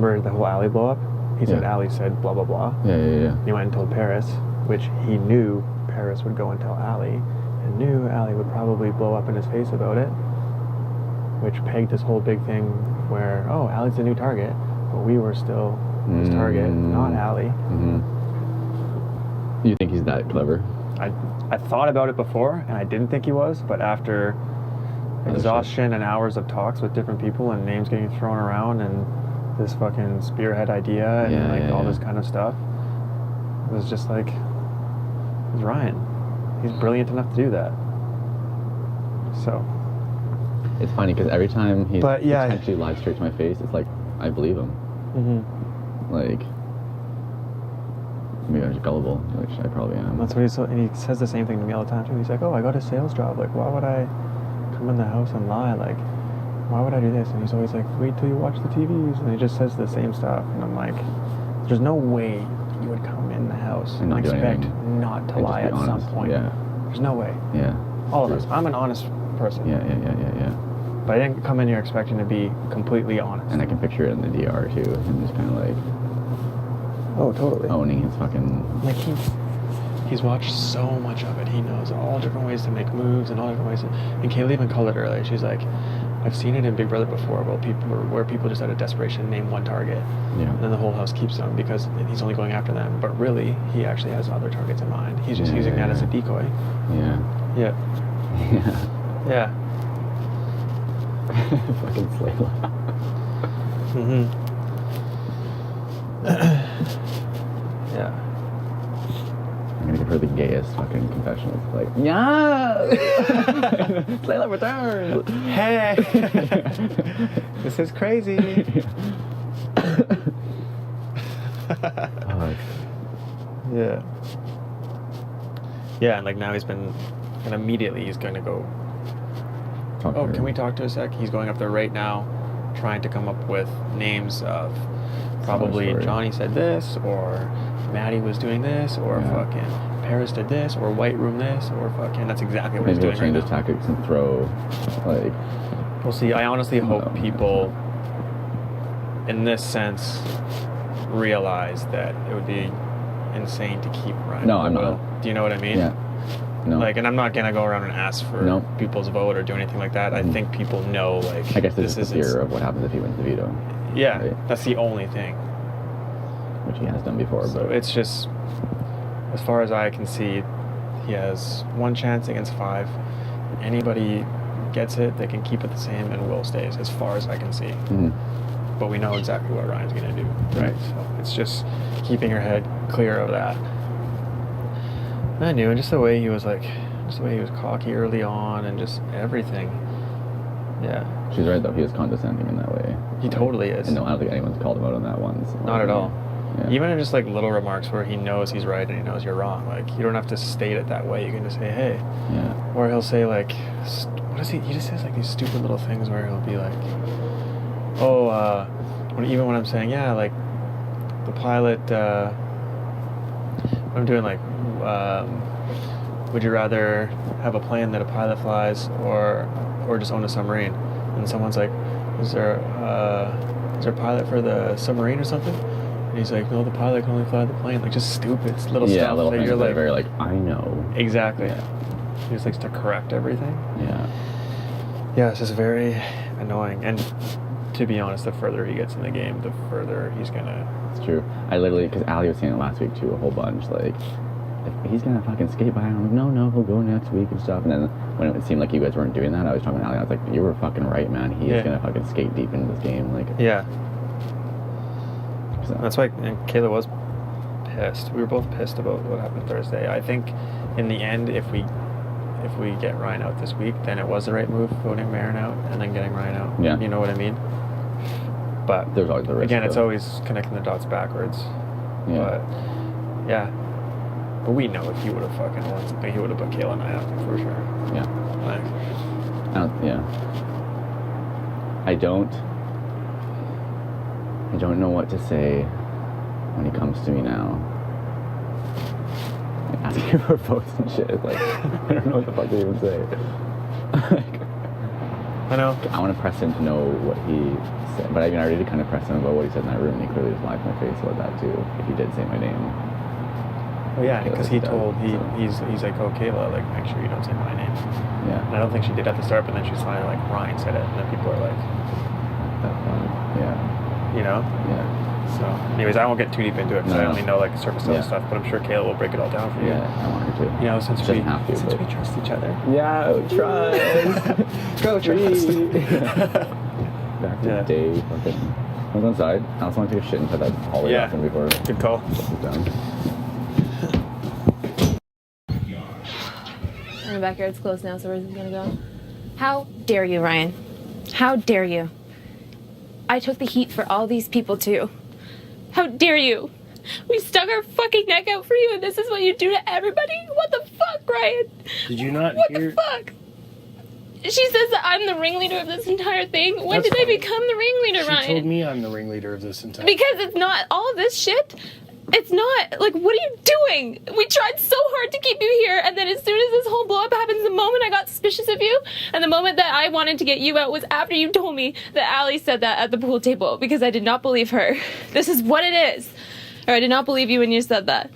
remember the whole alley blow up? He said alley said blah, blah, blah. Yeah. And he went and told Paris, which he knew Paris would go and tell Allie, and knew Allie would probably blow up in his face about it, which pegged this whole big thing where, oh, Allie's the new target, but we were still his target, not Allie. You think he's that clever? I thought about it before, and I didn't think he was, but after exhaustion and hours of talks with different people and names getting thrown around and this fucking spearhead idea and all this kind of stuff, it was just like, it's Ryan. He's brilliant enough to do that. So. It's funny because every time he potentially lies straight to my face, it's like, I believe him. Like, maybe I'm just gullible, which I probably am. That's what and he says the same thing to me all the time too. He's like, oh, I got a sales job. Like, why would I come in the house and lie? Like, why would I do this? And he's always like, wait till you watch the TVs. And he just says the same stuff. And I'm like, there's no way you would come in the house and expect not to lie at some point. Yeah. There's no way. Yeah. All of us. I'm an honest person. Yeah. But I didn't come in here expecting to be completely honest. And I can picture it in the DR too. Him just kind of like, oh, totally. owning his fucking... Like, he's watched so much of it. He knows all different ways to make moves and all different ways to... And Kayla even called it earlier. She's like, I've seen it in Big Brother before where people just out of desperation name one target. Yeah. And then the whole house keeps them because he's only going after them. But really, he actually has other targets in mind. He's just using that as a decoy. Yeah. Yeah. Yeah. Fucking Slayla. Yeah. I'm gonna give her the gayest fucking confessional. Like, yeah, Slayla returns. Hey, this is crazy. Yeah. Yeah, and like now he's been, and immediately he's going to go. Oh, can we talk to a sec? He's going up there right now, trying to come up with names of probably Johnny said this, or Maddie was doing this, or fucking Paris did this, or White Room this, or fucking that's exactly what he's doing right now. Maybe he'll change his tactics and throw, like... We'll see. I honestly hope people, in this sense, realize that it would be insane to keep Ryan. No, I'm not. Do you know what I mean? Yeah. No. Like, and I'm not gonna go around and ask for people's vote or do anything like that. I think people know, like, I guess this is the fear of what happens if he wins the veto. Yeah, right? That's the only thing. Which he has done before, so but... it's just, as far as I can see, he has one chance against 5. Anybody gets it, they can keep it the same, and Will stays, as far as I can see. But we know exactly what Ryan's gonna do, right? So it's just keeping your head clear of that. I knew, and just the way he was cocky early on, and just everything. Yeah. She's right though. He is condescending in that way. He totally is. And no, I don't think anyone's called him out on that one. So not at all. Yeah. Even in just like little remarks where he knows he's right and he knows you're wrong. Like, you don't have to state it that way. You can just say, hey. Yeah. Or he'll say like, what is he? He just says like these stupid little things where he'll be like, oh, even when I'm saying, yeah, like the pilot. I'm doing like. Would you rather have a plane that a pilot flies or just own a submarine? And someone's like, is there a pilot for the submarine or something? And he's like, no, the pilot can only fly the plane. Like, just stupid little stuff. Yeah, little that things you're that like, are very like, I know. Exactly. Yeah. He just likes to correct everything. Yeah. Yeah, it's just very annoying. And to be honest, the further he gets in the game, the further he's gonna... It's true. I literally, because Ali was saying it last week too, a whole bunch, like, he's gonna fucking skate by. I'm like, no, he'll go next week and stuff. And then when it seemed like you guys weren't doing that, I was talking to Ali. I was like, you were fucking right, man. He is gonna fucking skate deep into this game. Like, yeah. So. That's why Kayla was pissed. We were both pissed about what happened Thursday. I think in the end, if we get Ryan out this week, then it was the right move, voting Marin out and then getting Ryan out. Yeah. You know what I mean? But there's always the risk. Again, it's always connecting the dots backwards. Yeah. But yeah. But we know if he would have fucking won something, he would have put Kayla and I up for sure. Yeah. Like, I don't know what to say when he comes to me now. Like, asking for votes and shit. Like, I don't know what the fuck to even say. Like, I know. I want to press him to know what he But I mean, I already kind of pressed him about what he said in that room, and he clearly just lied to my face about that too. If he did say my name. Oh yeah, because he's like, oh Kayla, like make sure you don't say my name. Yeah. And I don't think she did at the start, but then she's finally like Ryan said it, and then people are like, That's fun. Yeah. you know. Yeah. So, anyways, I won't get too deep into it because I only know like the surface level Yeah. stuff. But I'm sure Kayla will break it all down for you. Yeah, I want her to. You know, since we but... trust each other. Yeah, trust. Go trust. Back to day fucking. I was outside. I also want to take a shit and put that hallway bathroom before. Good call. Done. My backyard's closed now, so where's he gonna go? How dare you, Ryan? How dare you? I took the heat for all these people too. How dare you? We stuck our fucking neck out for you, and this is what you do to everybody? What the fuck, Ryan? Did you not What hear? the fuck? She says that I'm the ringleader of this entire thing. When That's did I fine. become the ringleader, She Ryan? told me I'm the ringleader of this entire. Because it's not all of this shit. It's not like, what are you doing? We tried so hard to keep you here, and then as soon as this whole blow up happens, the moment I got suspicious of you, and the moment that I wanted to get you out was after you told me that Allie said that at the pool table, because I did not believe her. This is what it is. Or I did not believe you when you said that.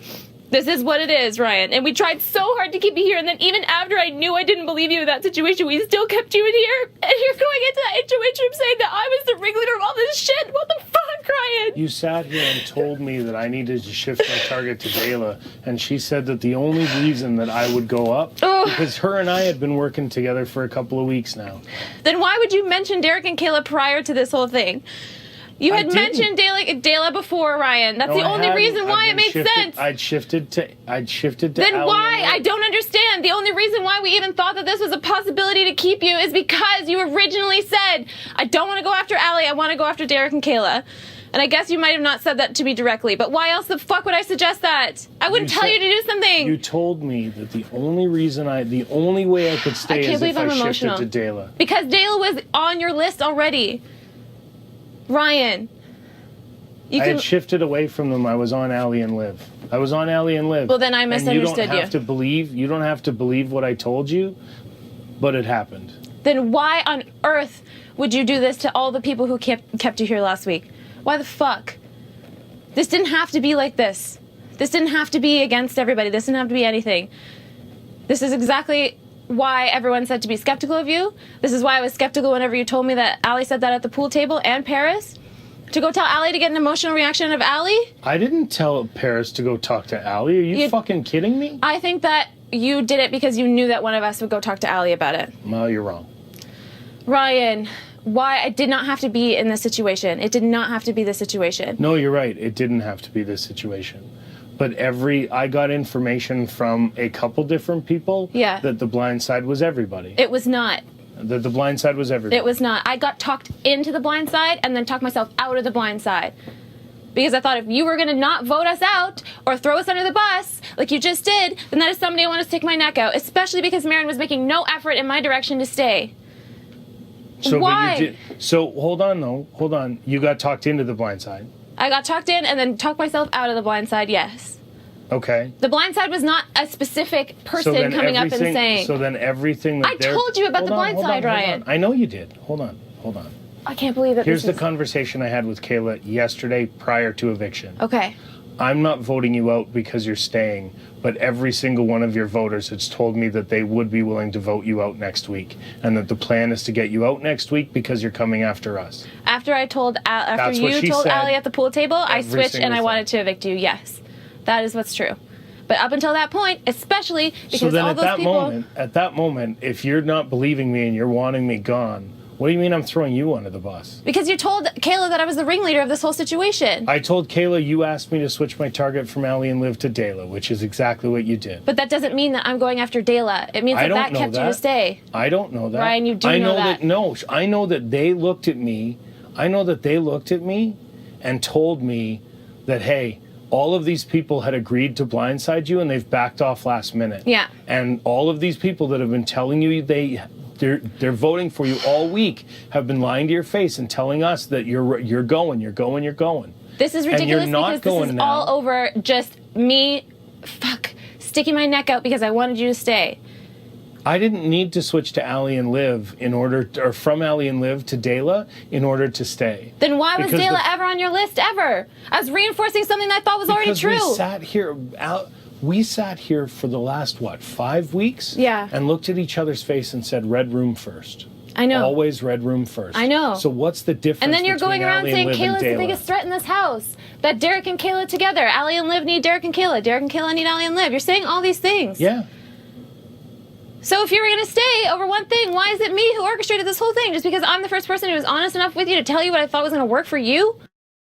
This is what it is, Ryan. And we tried so hard to keep you here, and then even after I knew I didn't believe you in that situation, we still kept you in here, and you're going into that HOH room saying that I was the ringleader of all this shit. What the fuck, Ryan? You sat here and told me that I needed to shift my target to Dayla, and she said that the only reason that I would go up, because her and I had been working together for a couple of weeks now. Then why would you mention Derek and Kayla prior to this whole thing? You had mentioned Dayla before, Ryan. That's the only reason why it made sense. I'd shifted to Then Allie why? and I don't understand. The only reason why we even thought that this was a possibility to keep you is because you originally said, I don't want to go after Allie, I want to go after Derek and Kayla. And I guess you might have not said that to me directly, but why else the fuck would I suggest that? I wouldn't tell you to do something. You told me that the only way I could stay is if I shifted to Dayla. Because Dayla was on your list already. Ryan. I had shifted away from them. I was on Allie and Liv. Well, then I misunderstood you. You don't have to believe what I told you, but it happened. Then why on earth would you do this to all the people who kept you here last week? Why the fuck? This didn't have to be like this. This didn't have to be against everybody. This didn't have to be anything. This is exactly why everyone said to be skeptical of you. This is why I was skeptical whenever you told me that Allie said that at the pool table and Paris. To go tell Allie to get an emotional reaction of Allie? I didn't tell Paris to go talk to Allie. Are you fucking kidding me? I think that you did it because you knew that one of us would go talk to Allie about it. Well, you're wrong. Ryan, why? I did not have to be in this situation. It did not have to be this situation. No, you're right. It didn't have to be this situation. But I got information from a couple different people that the blind side was everybody. It was not. That the blind side was everybody. It was not. I got talked into the blind side and then talked myself out of the blind side. Because I thought if you were going to not vote us out or throw us under the bus, like you just did, then that is somebody I want to stick my neck out. Especially because Marion was making no effort in my direction to stay. So, why? So hold on, though. Hold on. You got talked into the blind side. I got talked in and then talked myself out of the blind side, yes. Okay. The blind side was not a specific person coming up and saying. So then everything that I told you about the blind side, Ryan. I know you did. Hold on. I can't believe that Here's the conversation I had with Kayla yesterday prior to eviction. Okay. I'm not voting you out because you're staying, but every single one of your voters has told me that they would be willing to vote you out next week, and that the plan is to get you out next week because you're coming after us. After you told Allie at the pool table, I switched and I wanted to evict you. Yes, that is what's true. But up until that point, especially because so then all at those that people. At that moment, if you're not believing me and you're wanting me gone, what do you mean I'm throwing you under the bus? Because you told Kayla that I was the ringleader of this whole situation. I told Kayla you asked me to switch my target from Allie and Liv to Dayla, which is exactly what you did. But that doesn't mean that I'm going after Dayla. It means that kept you to stay. I don't know that. Ryan, you do know that. No, I know that they looked at me. I know that they looked at me and told me that, hey, all of these people had agreed to blindside you and they've backed off last minute. Yeah. And all of these people that have been telling you they're voting for you all week have been lying to your face and telling us that you're going. This is ridiculous because this is all over just me sticking my neck out because I wanted you to stay. I didn't need to switch to Allie and Liv or from Allie and Liv to Dayla in order to stay. Then why was Because Dayla ever on your list ever? I was reinforcing something that I thought was already Because true. we sat here for the last, 5 weeks? Yeah. And looked at each other's face and said, red room first. I know. Always red room first. I know. So what's the difference And then you're between going around Allie saying and Liv and Kayla's the Dayla? biggest threat in this house. That Derek and Kayla together. Allie and Liv need Derek and Kayla. Derek and Kayla need Allie and Liv. You're saying all these things. Yeah. So if you were going to stay over one thing, why is it me who orchestrated this whole thing? Just because I'm the first person who was honest enough with you to tell you what I thought was going to work for you?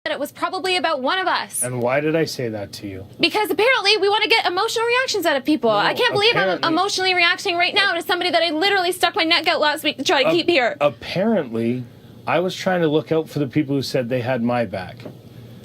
That it was probably about one of us. And why did I say that to you? Because apparently we want to get emotional reactions out of people. No, I can't believe I'm apparently- emotionally reacting right now to somebody that I literally stuck my neck out last week to try to keep here. Apparently, I was trying to look out for the people who said they had my back.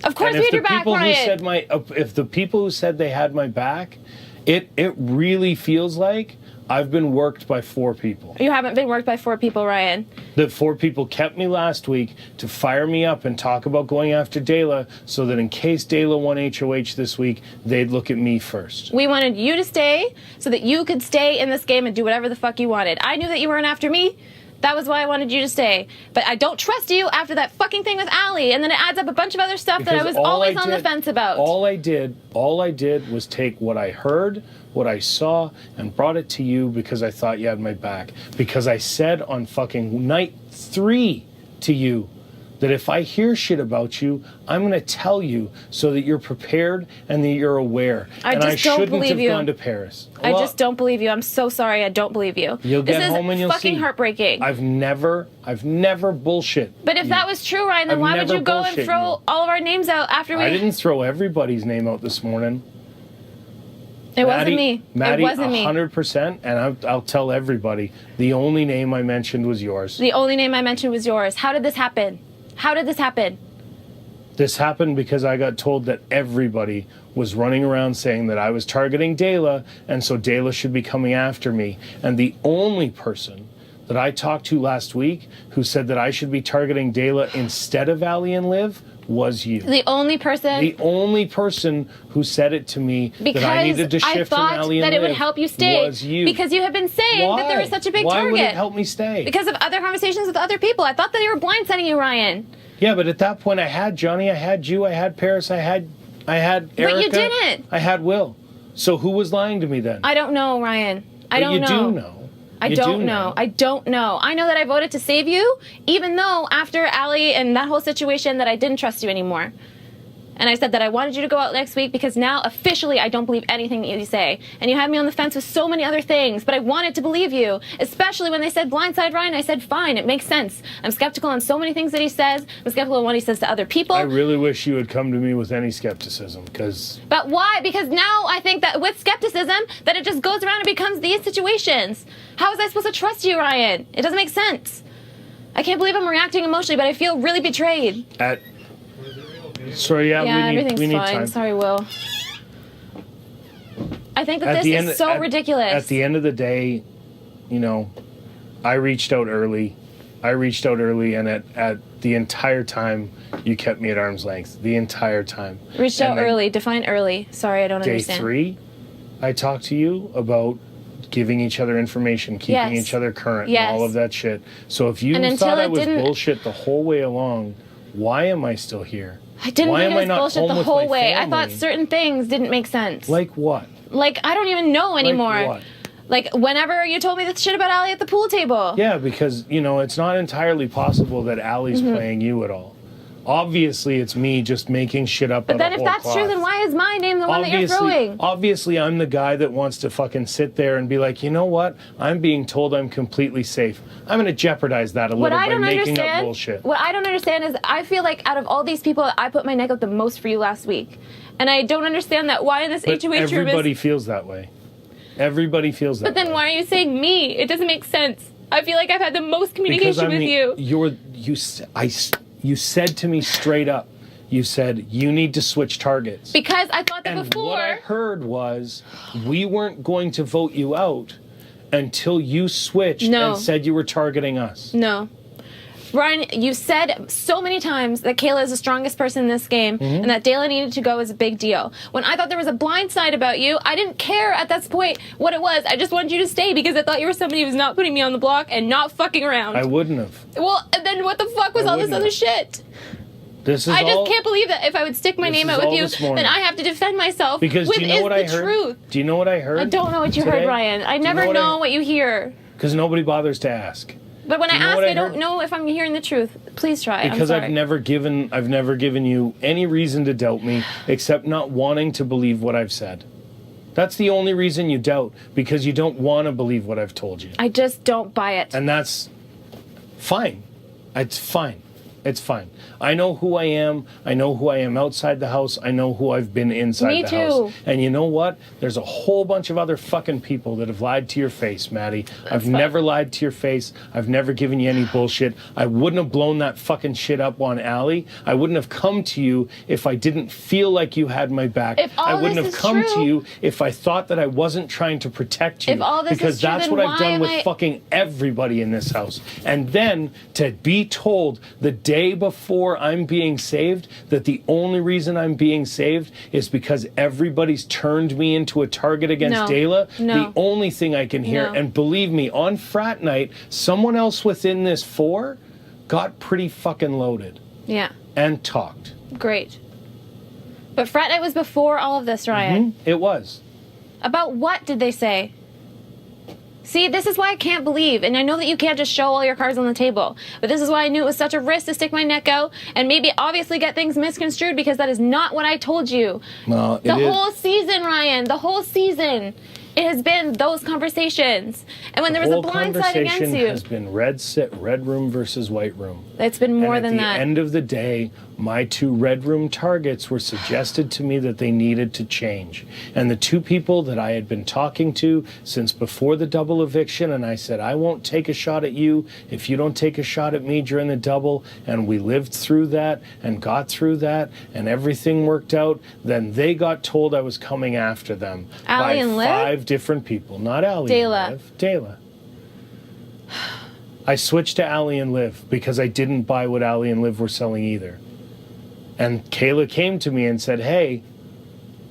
Of course And we if had the your back, people who Ryan. said if the people who said they had my back, it really feels like I've been worked by 4 people. You haven't been worked by 4 people, Ryan. The 4 people kept me last week to fire me up and talk about going after Dayla so that in case Dayla won HOH this week, they'd look at me first. We wanted you to stay so that you could stay in this game and do whatever the fuck you wanted. I knew that you weren't after me. That was why I wanted you to stay. But I don't trust you after that fucking thing with Allie. And then it adds up a bunch of other stuff that I was always on the fence about. All I did was take what I heard, what I saw, and brought it to you because I thought you had my back. Because I said on fucking night 3 to you that if I hear shit about you, I'm going to tell you so that you're prepared and that you're aware. I and just don't believe have you. gone to Paris. I just don't believe you. I'm so sorry. I don't believe you. You'll get this home and is you'll fucking see. heartbreaking. I've never bullshit. But if that was true, Ryan, then I've why would never you go and bullshit throw you. all of our names out after we... I didn't throw everybody's name out this morning. It wasn't me. Maddie, it wasn't me. 100%, and I'll tell everybody, the only name I mentioned was yours. The only name I mentioned was yours. How did this happen? How did this happen? This happened because I got told that everybody was running around saying that I was targeting Dayla, and so Dayla should be coming after me. And the only person that I talked to last week who said that I should be targeting Dayla instead of Allie and Liv was you. The only person... The only person who said it to me because that I needed to I shift from thought Allie and that it would Liv help you stay. was you. Because you have been saying that there was such a big Why target. would it help me stay? Because of other conversations with other people. I thought that they were blindsiding you, Ryan. Yeah, but at that point I had Johnny, I had you, I had Paris, I had Erica. But you didn't. I had Will. So who was lying to me then? I don't know, Ryan. I But don't you know. do know. I You don't do know. I don't know. I know that I voted to save you, even though after Allie and that whole situation that I didn't trust you anymore. And I said that I wanted you to go out next week because now officially I don't believe anything that you say. And you had me on the fence with so many other things, but I wanted to believe you, especially when they said blindside Ryan. I said, fine, it makes sense. I'm skeptical on so many things that he says. I'm skeptical on what he says to other people. I really wish you had come to me with any skepticism, because But why? Because now I think that with skepticism, that it just goes around and becomes these situations. How was I supposed to trust you, Ryan? It doesn't make sense. I can't believe I'm reacting emotionally, but I feel really betrayed. Sorry, Everything's we need fine. time. Sorry, Will. I think that this is so ridiculous. At the end of the day, you know, I reached out early. And at the entire time, you kept me at arm's length. The entire time. Reached And out then early. Define early. Sorry, I don't Day understand. 3, I talked to you about giving each other information, keeping Yes. each other current, Yes. and all of that shit. So if you And until thought I it was didn't- bullshit the whole way along, why am I still here? I didn't Why think am it I was not bullshit home the with whole my way. I family? thought certain things didn't make sense. Like what? Like, I don't even know anymore. Like what? Like, whenever you told me this shit about Allie at the pool table. Yeah, because, you know, it's not entirely possible that Allie's Mm-hmm. playing you at all. Obviously, it's me just making shit up. But then if that's true, then why is my name the one that you're throwing? Obviously, I'm the guy that wants to fucking sit there and be like, you know what? I'm being told I'm completely safe. I'm going to jeopardize that a What little I by don't making up understand, bullshit. what I don't understand is I feel like out of all these people, I put my neck out the most for you last week. And I don't understand that why in this But HOH room everybody is... feels that way. Everybody feels that But then way. why are you saying me? It doesn't make sense. I feel like I've had the most communication with you. You said to me straight up, you said, you need to switch targets. Because I thought that And before... what I heard was, we weren't going to vote you out until you switched No. and said you were targeting us. No. Ryan, you said so many times that Kayla is the strongest person in this game and that Dayla needed to go is a big deal. When I thought there was a blind side about you, I didn't care at that point what it was. I just wanted you to stay because I thought you were somebody who was not putting me on the block and not fucking around. I wouldn't have. Well, and then what the fuck was all this other shit? I just can't believe that if I would stick my name out with you, then I have to defend myself. Because do you know what I heard? Truth. Do you know what I heard? I don't know what you heard, Ryan. I never know what you hear. Because nobody bothers to ask. But when I ask, I don't know if I'm hearing the truth. Please try. Because I've never given you any reason to doubt me except not wanting to believe what I've said. That's the only reason you doubt, because you don't want to believe what I've told you. I just don't buy it. And that's fine. It's fine. It's fine. I know who I am. I know who I am outside the house. I know who I've been inside the house. And you know what? There's a whole bunch of other fucking people that have lied to your face, Maddie. I've never lied to your face. I've never given you any bullshit. I wouldn't have blown that fucking shit up on Allie. I wouldn't have come to you if I didn't feel like you had my back. I wouldn't have come to you if I thought that I wasn't trying to protect you. If all this because is true, that's then what I've done why with fucking everybody in this house. And then to be told the day before I'm being saved that the only reason I'm being saved is because everybody's turned me into a target against Dayla. The only thing I can hear, and believe me, on frat night, someone else within this 4 got pretty fucking loaded. Yeah. And talked. Great. But frat night was before all of this, Ryan. It was. About what did they say? See, this is why I can't believe, and I know that you can't just show all your cards on the table, but this is why I knew it was such a risk to stick my neck out and maybe obviously get things misconstrued, because that is not what I told you. Well, the whole season, Ryan, the whole season, it has been those conversations. And when there was a blind side against you. The conversation has been red room versus white room. It's been more than that. At the end of the day, my 2 red room targets were suggested to me that they needed to change. And the 2 people that I had been talking to since before the double eviction, and I said, I won't take a shot at you if you don't take a shot at me during the double, and we lived through that and got through that and everything worked out, then they got told I was coming after them Allie by and 5 different people. Not Allie Dayla. and Liv. Dayla. I switched to Allie and Liv because I didn't buy what Allie and Liv were selling either. And Kayla came to me and said, hey,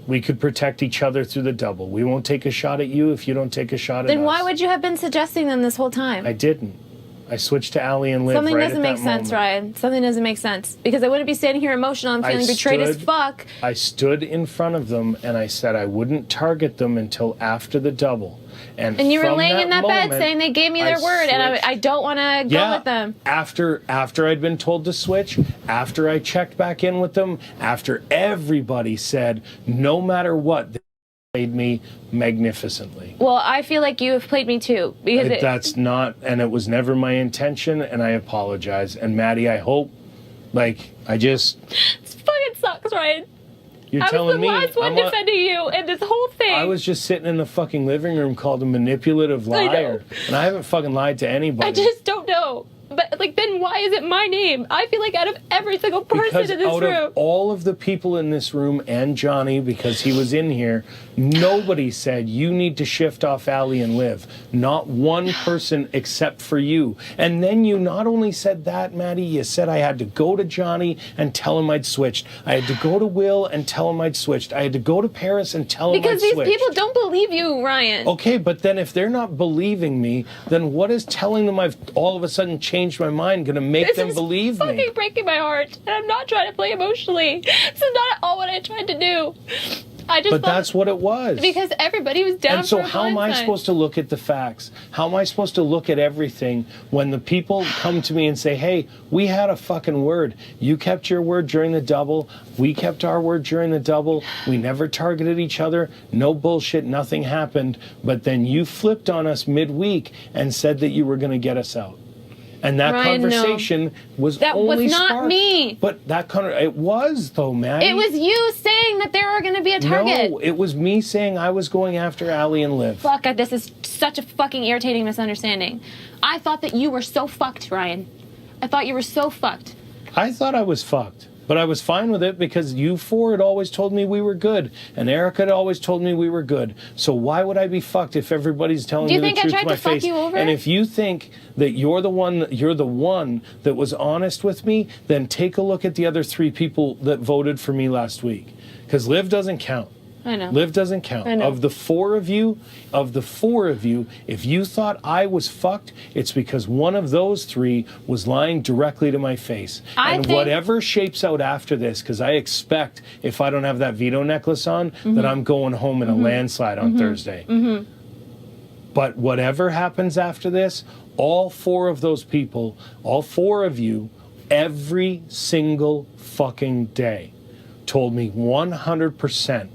we could protect each other through the double. We won't take a shot at you if you don't take a shot at us. Then why would you have been suggesting them this whole time? I didn't. I switched to Allie and Liv Something right doesn't at make that sense, moment. Ryan. Something doesn't make sense. Because I wouldn't be standing here emotional and feeling betrayed as fuck. I stood in front of them and I said I wouldn't target them until after the double. And you were from laying in that bed moment, saying they gave me their word and I don't want to go with them. After I'd been told to switch, after I checked back in with them, after everybody said no matter what, they played me magnificently. Well, I feel like you have played me too. Because that's not, and it was never my intention, and I apologize. And Maddie, I hope, I just... It fucking sucks, Ryan. You're telling me... I was the last one defending you in this whole thing. I was just sitting in the fucking living room called a manipulative liar. And I haven't fucking lied to anybody. I just don't know. But, then why is it my name? I feel like out of every single person in this room... Because out of all of the people in this room, and Johnny, because he was in here, nobody said, you need to shift off Allie and Liv. Not one person except for you. And then you not only said that, Maddie, you said I had to go to Johnny and tell him I'd switched. I had to go to Will and tell him I'd switched. I had to go to Paris and tell him I'd switched. Because these people don't believe you, Ryan. Okay, but then if they're not believing me, then what is telling them I've all of a sudden changed my mind going to make them believe me? This is fucking breaking my heart. And I'm not trying to play emotionally. This is not at all what I tried to do. But that's what it was. Because everybody was down for And so how am I supposed to look at the facts? How am I supposed to look at everything when the people come to me and say, hey, we had a fucking word. You kept your word during the double. We kept our word during the double. We never targeted each other. No bullshit. Nothing happened. But then you flipped on us midweek and said that you were going to get us out. And that conversation was that only was not sparked. me. But it was though, Maddie. It was you saying that they were going to be a target. No, it was me saying I was going after Allie and Liv. Fuck, this is such a fucking irritating misunderstanding. I thought that you were so fucked, Ryan. I thought you were so fucked. I thought I was fucked. But I was fine with it because you four had always told me we were good, and Erica had always told me we were good. So why would I be fucked if everybody's telling me the truth to my face? Do you think I tried to fuck you over? And if you think that you're the one that was honest with me, then take a look at the other 3 people that voted for me last week, because Liv doesn't count. I know. Liv doesn't count. I know. Of the four of you, if you thought I was fucked, it's because one of those 3 was lying directly to my face. And whatever shapes out after this, because I expect if I don't have that veto necklace on, that I'm going home in a landslide on Thursday. But whatever happens after this, all 4 of those people, all 4 of you, every single fucking day, told me 100%.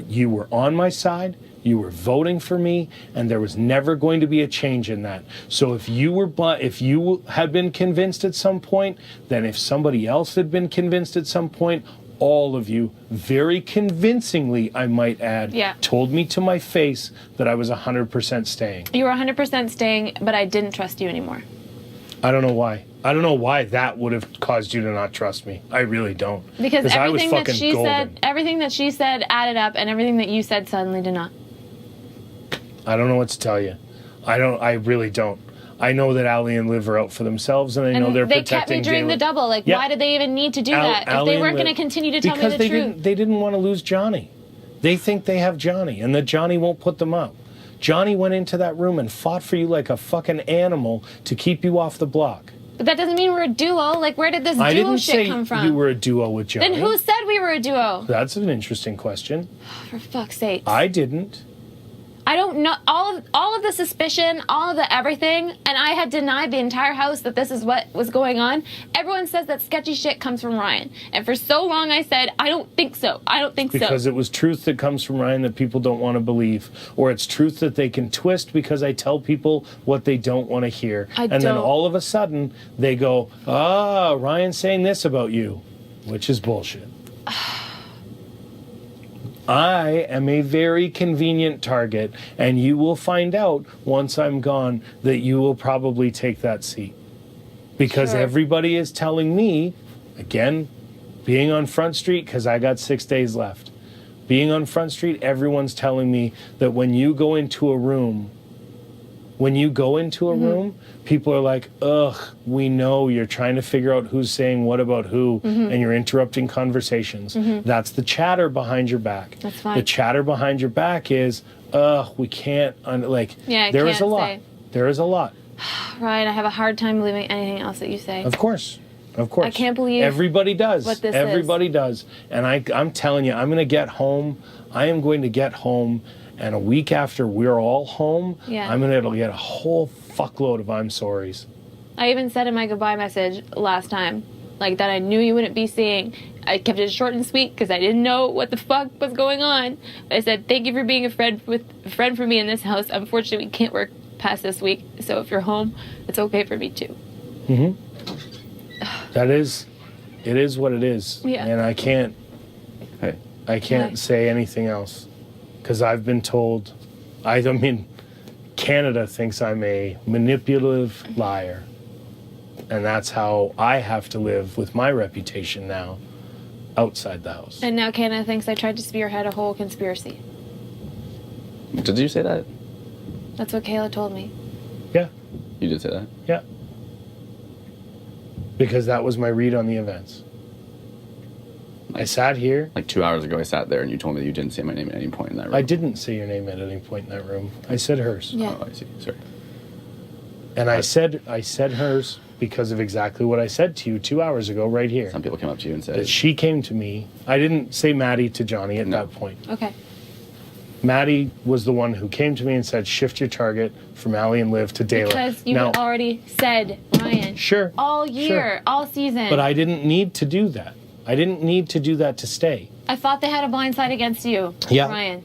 You were on my side, you were voting for me, and there was never going to be a change in that. So if you had been convinced at some point, then if somebody else had been convinced at some point, all of you, very convincingly, I might add, told me to my face that I was 100% staying. You were 100% staying, but I didn't trust you anymore. I don't know why. I don't know why that would have caused you to not trust me. I really don't. Because I was everything that fucking she golden. said, everything that she said added up, and everything that you said suddenly did not. I don't know what to tell you. I really don't. I know that Allie and Liv are out for themselves, and I know they're protecting kept me during the Galen. double. Like, why did they even need to do that if Allie they and weren't Liv- going to continue to tell me the Because truth? they didn't want to lose Johnny. They think they have Johnny, and that Johnny won't put them up. Johnny went into that room and fought for you like a fucking animal to keep you off the block. But that doesn't mean we're a duo. Like, where did this duo shit come from? I didn't say you were a duo with Johnny. Then who said we were a duo? That's an interesting question. For fuck's sake. I didn't. I don't know all of the suspicion, all of the everything, and I had denied the entire house that this is what was going on. Everyone says that sketchy shit comes from Ryan. And for so long I said, I don't think so. I don't think so. Because it was truth that comes from Ryan that people don't want to believe. Or it's truth that they can twist because I tell people what they don't want to hear. Then all of a sudden they go, Ryan's saying this about you, which is bullshit. I am a very convenient target, and you will find out once I'm gone that you will probably take that seat. Because everybody is telling me, again, being on Front Street, because I got 6 days left. Being on Front Street, everyone's telling me that when you go into a room, people are like, ugh, we know you're trying to figure out who's saying what about who, and you're interrupting conversations. That's the chatter behind your back. That's fine. The chatter behind your back is, we can't, there is a lot. There is a lot. Ryan, I have a hard time believing anything else that you say. Of course. Of course. I can't believe everybody does. what this Everybody is. does. And I'm telling you, I'm going to get home. I am going to get home. And a week after we're all home, I'm going to get a whole fuckload of I'm sorries. I even said in my goodbye message last time, like, that I knew you wouldn't be seeing. I kept it short and sweet because I didn't know what the fuck was going on. I said, thank you for being a friend for me in this house. Unfortunately, we can't work past this week. So if you're home, it's okay for me too. It is what it is. Yeah. And I can't say anything else. Because I've been told, Canada thinks I'm a manipulative liar. And that's how I have to live with my reputation now outside the house. And now Canada thinks I tried to spearhead a whole conspiracy. Did you say that? That's what Kayla told me. Yeah. You did say that? Yeah. Because that was my read on the events. I sat here. Like 2 hours ago, I sat there and you told me that you didn't say my name at any point in that room. I didn't say your name at any point in that room. I said hers. Yeah. Oh, I see. Sorry. And I said hers because of exactly what I said to you 2 hours ago right here. Some people came up to you and said... That she came to me. I didn't say Maddie to Johnny at that point. Okay. Maddie was the one who came to me and said, shift your target from Allie and Liv to Dayla. Because you had already said, Ryan. Sure. All year, all season. But I didn't need to do that. I didn't need to do that to stay. I thought they had a blind side against you, Yeah. Ryan.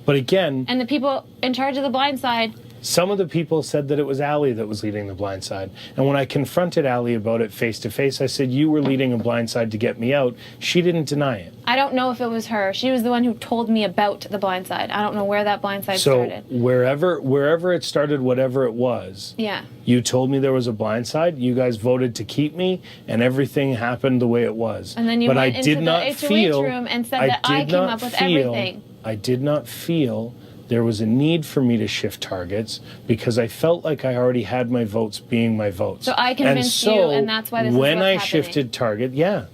But again... And the people in charge of the blind side Some of the people said that it was Allie that was leading the blind side. And when I confronted Allie about it face to face, I said, you were leading a blind side to get me out. She didn't deny it. I don't know if it was her. She was the one who told me about the blind side. I don't know where that blind side So started. wherever it started, whatever it was, Yeah. you told me there was a blind side. You guys voted to keep me, and everything happened the way it was. And then you but went I into did the not HOH feel, room and said that I did came not up with feel- everything. I did not feel there was a need for me to shift targets because I felt like I already had my votes being my votes. So I convinced you, and that's why this is when what's I happening. shifted target, yeah,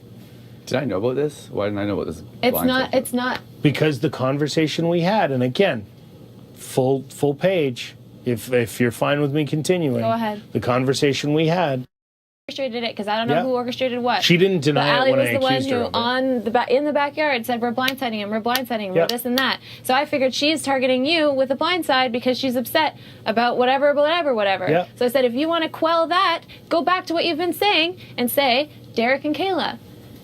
Did I know about this? Why didn't I know about this? It's blind not. stuff? It's not. because the conversation we had, and again, full page. If you're fine with me continuing, Go ahead. The conversation we had. Orchestrated it because I don't know Yeah. who orchestrated what. She didn't But deny it Allie when was I the one accused her who, of it. on the in the backyard, said we're blindsiding him, we're blindsiding him, Yeah. we're this and that. So I figured she's targeting you with a blindside because she's upset about whatever. Yeah. So I said, if you want to quell that, go back to what you've been saying and say Derek and Kayla.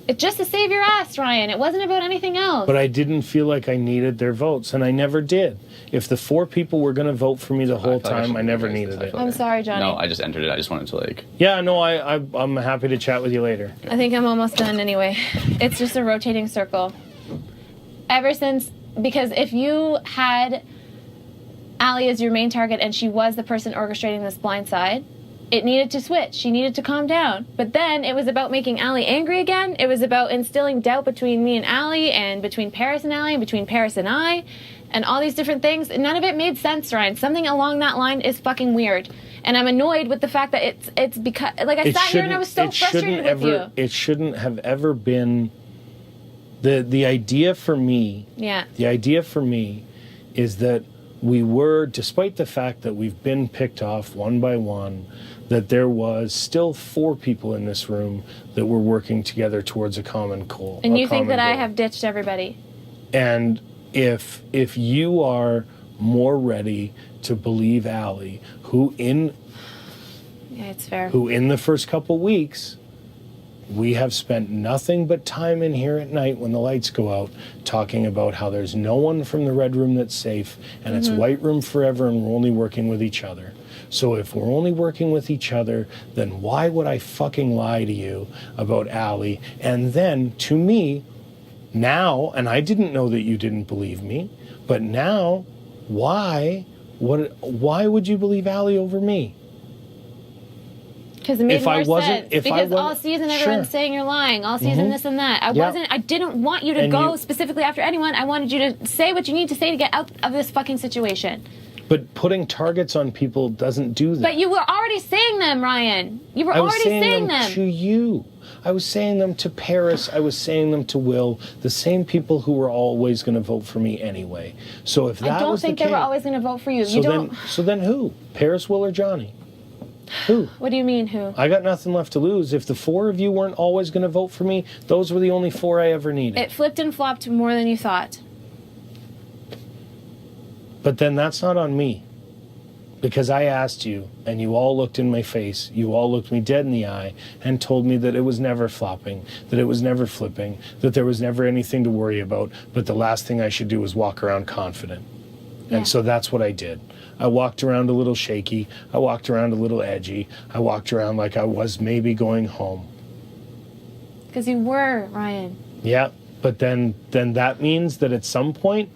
It's just to save your ass, Ryan. It wasn't about anything else. But I didn't feel like I needed their votes, and I never did. If the 4 people were going to vote for me the whole feel like time, I should never erase needed this. I it. feel I'm like- sorry, Johnny. No, I just entered it. I just wanted to like. Yeah, no, I'm happy to chat with you later. I think I'm almost done anyway. It's just a rotating circle. Ever since, because if you had Allie as your main target and she was the person orchestrating this blind side, it needed to switch. She needed to calm down. But then it was about making Allie angry again. It was about instilling doubt between me and Allie, and between Paris and Allie, and between Paris and I, and all these different things. None of it made sense, Ryan. Something along that line is fucking weird. And I'm annoyed with the fact that it's because, like, I sat here and I was so frustrated with you. It shouldn't have ever been. The idea for me. Yeah. The idea for me is that we were, despite the fact that we've been picked off one by one, that there was still 4 people in this room that were working together towards a common goal. And a you think common that I goal. have ditched everybody? And if you are more ready to believe Allie, who in Yeah, it's fair. the first couple weeks, we have spent nothing but time in here at night when the lights go out talking about how there's no one from the red room that's safe, and it's white room forever, and we're only working with each other. So if we're only working with each other, then why would I fucking lie to you about Allie? And then to me, now, and I didn't know that you didn't believe me, but now, why would you believe Allie over me? Because it made If I more wasn't- sense. if I Because all wasn't- season everyone's Sure. saying you're lying. All season this and that. Yeah. I didn't want you to And go you- specifically after anyone. I wanted you to say what you need to say to get out of this fucking situation. But putting targets on people doesn't do that. But you were already saying them, Ryan. You were I was already saying them them. to you. I was saying them to Paris. I was saying them to Will. The same people who were always going to vote for me anyway. So if that I don't was think the they were case, always going to vote for you. so You don't. then who? Paris, Will, or Johnny? Who? What do you mean, who? I got nothing left to lose. If the 4 of you weren't always going to vote for me, those were the only 4 I ever needed. It flipped and flopped more than you thought. But then that's not on me. Because I asked you, and you all looked in my face, you all looked me dead in the eye, and told me that it was never flopping, that it was never flipping, that there was never anything to worry about, but the last thing I should do was walk around confident. Yeah. And so that's what I did. I walked around a little shaky, I walked around a little edgy, I walked around like I was maybe going home. Because you were, Ryan. Yeah, but then that means that at some point,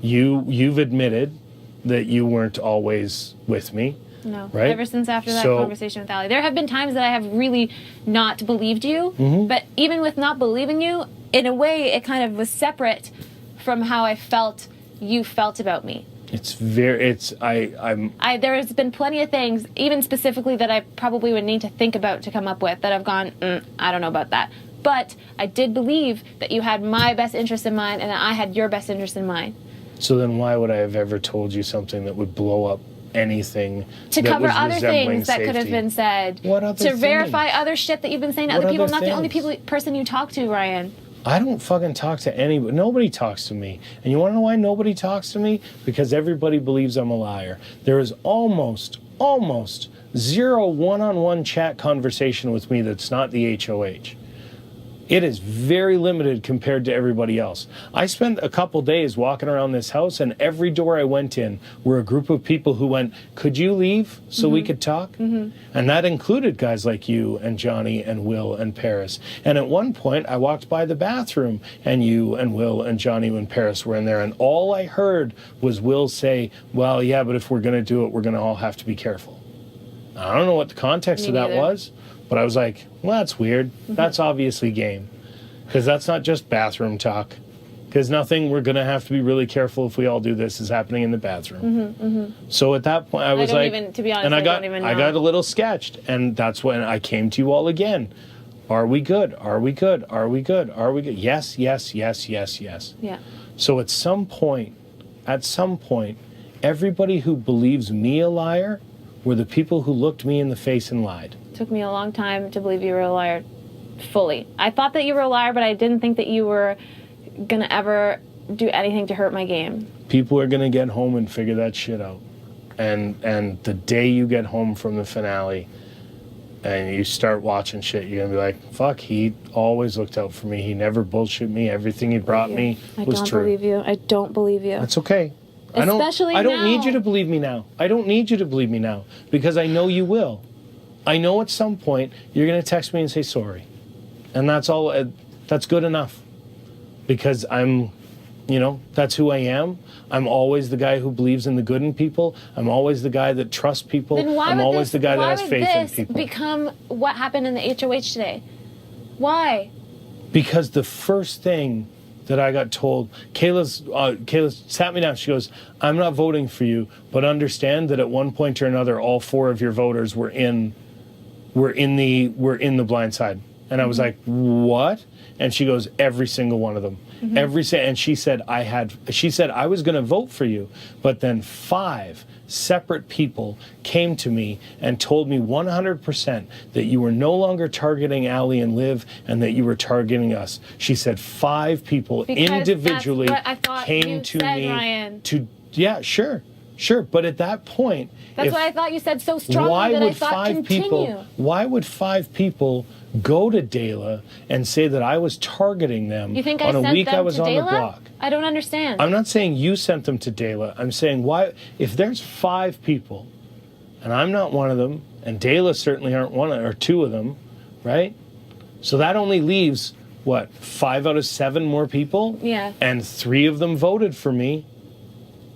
you've admitted that you weren't always with me. No. Right? Ever since after that So- conversation with Allie. There have been times that I have really not believed you, Mm-hmm. but even with not believing you, in a way, it kind of was separate from how I felt you felt about me. I'm There has been plenty of things, even specifically that I probably would need to think about to come up with, that I've gone, I don't know about that. But I did believe that you had my best interest in mind and that I had your best interest in mind. So then why would I have ever told you something that would blow up anything To that cover was other resembling things that could have safety? been said. What other To verify things? other shit that you've been saying to What other people. other Not the only things? person you talk to, Ryan. I don't fucking talk to anybody. Nobody talks to me. And you want to know why nobody talks to me? Because everybody believes I'm a liar. There is almost zero one-on-one chat conversation with me that's not the HOH. It is very limited compared to everybody else. I spent a couple days walking around this house, and every door I went in were a group of people who went, could you leave so we could talk? And that included guys like you and Johnny and Will and Paris. And at one point, I walked by the bathroom, and you and Will and Johnny and Paris were in there, and all I heard was Will say, well, yeah, but if we're going to do it, we're going to all have to be careful. I don't know what the context of that was, but I was like, well, that's weird. That's obviously game. Because that's not just bathroom talk. Because nothing we're going to have to be really careful if we all do this is happening in the bathroom. So at that point, I was like, to be honest, and I don't even know. I got a little sketched. And that's when I came to you all again. Are we good? Are we good? Are we good? Are we good? Yes, yes, yes, yes, yes. Yeah. So at some point, everybody who believes me a liar were the people who looked me in the face and lied. It took me a long time to believe you were a liar fully. I thought that you were a liar, but I didn't think that you were going to ever do anything to hurt my game. People are going to get home and figure that shit out. And the day you get home from the finale and you start watching shit, you're going to be like, fuck, he always looked out for me. He never bullshit me. Everything he brought me was true. I don't believe you. I don't believe you. That's okay. Especially I don't now. need you to believe me now. I don't need you to believe me now because I know you will. I know at some point you're going to text me and say sorry. And that's all. That's good enough. Because I'm, that's who I am. I'm always the guy who believes in the good in people. I'm always the guy that trusts people. Then why I'm would always the guy that has faith in this people. become what happened in the HOH today? Why? Because the first thing that I got told, Kayla sat me down. She goes, I'm not voting for you, but understand that at one point or another, all 4 of your voters were in the blind side. And I was like, what? And she goes, every single one of them. And she said, I was going to vote for you, but then 5 separate people came to me and told me 100% that you were no longer targeting Allie and Liv and that you were targeting us. She said 5 people individually came to me Ryan. yeah, sure. But at that point, that's what I thought you said so strongly that I thought continue. Why would 5 people go to Dela and say that I was targeting them you think on I a sent week them I was to on Dela? the block? I don't understand. I'm not saying you sent them to Dela. I'm saying why, if there's 5 people, and I'm not one of them, and Dela certainly aren't one or 2 of them, right? So that only leaves, 5 out of 7 more people? Yeah. And 3 of them voted for me.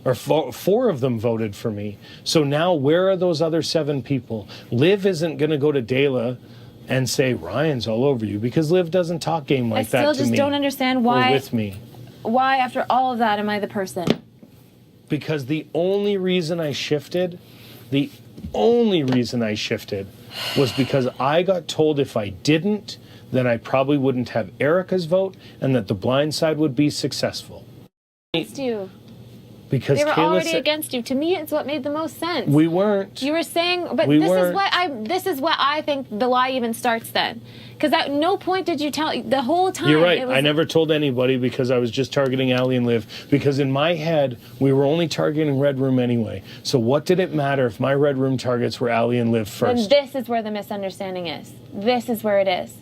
Or 4 of them voted for me. So now where are those other 7 people? Liv isn't going to go to Dela and say, Ryan's all over you, because Liv doesn't talk game like that to me. I still just don't understand why. Or with me. Why, after all of that, am I the person? Because the only reason I shifted was because I got told if I didn't, then I probably wouldn't have Erica's vote and that the blind side would be successful. Against you. Because they were Kayla already against you. To me, it's what made the most sense. We weren't. You were saying, but we this weren't. is what I think the lie even starts then. Because at no point did you tell the whole time. You're right. I never told anybody because I was just targeting Allie and Liv. Because in my head, we were only targeting Red Room anyway. So what did it matter if my Red Room targets were Allie and Liv first? And this is where the misunderstanding is. This is where it is.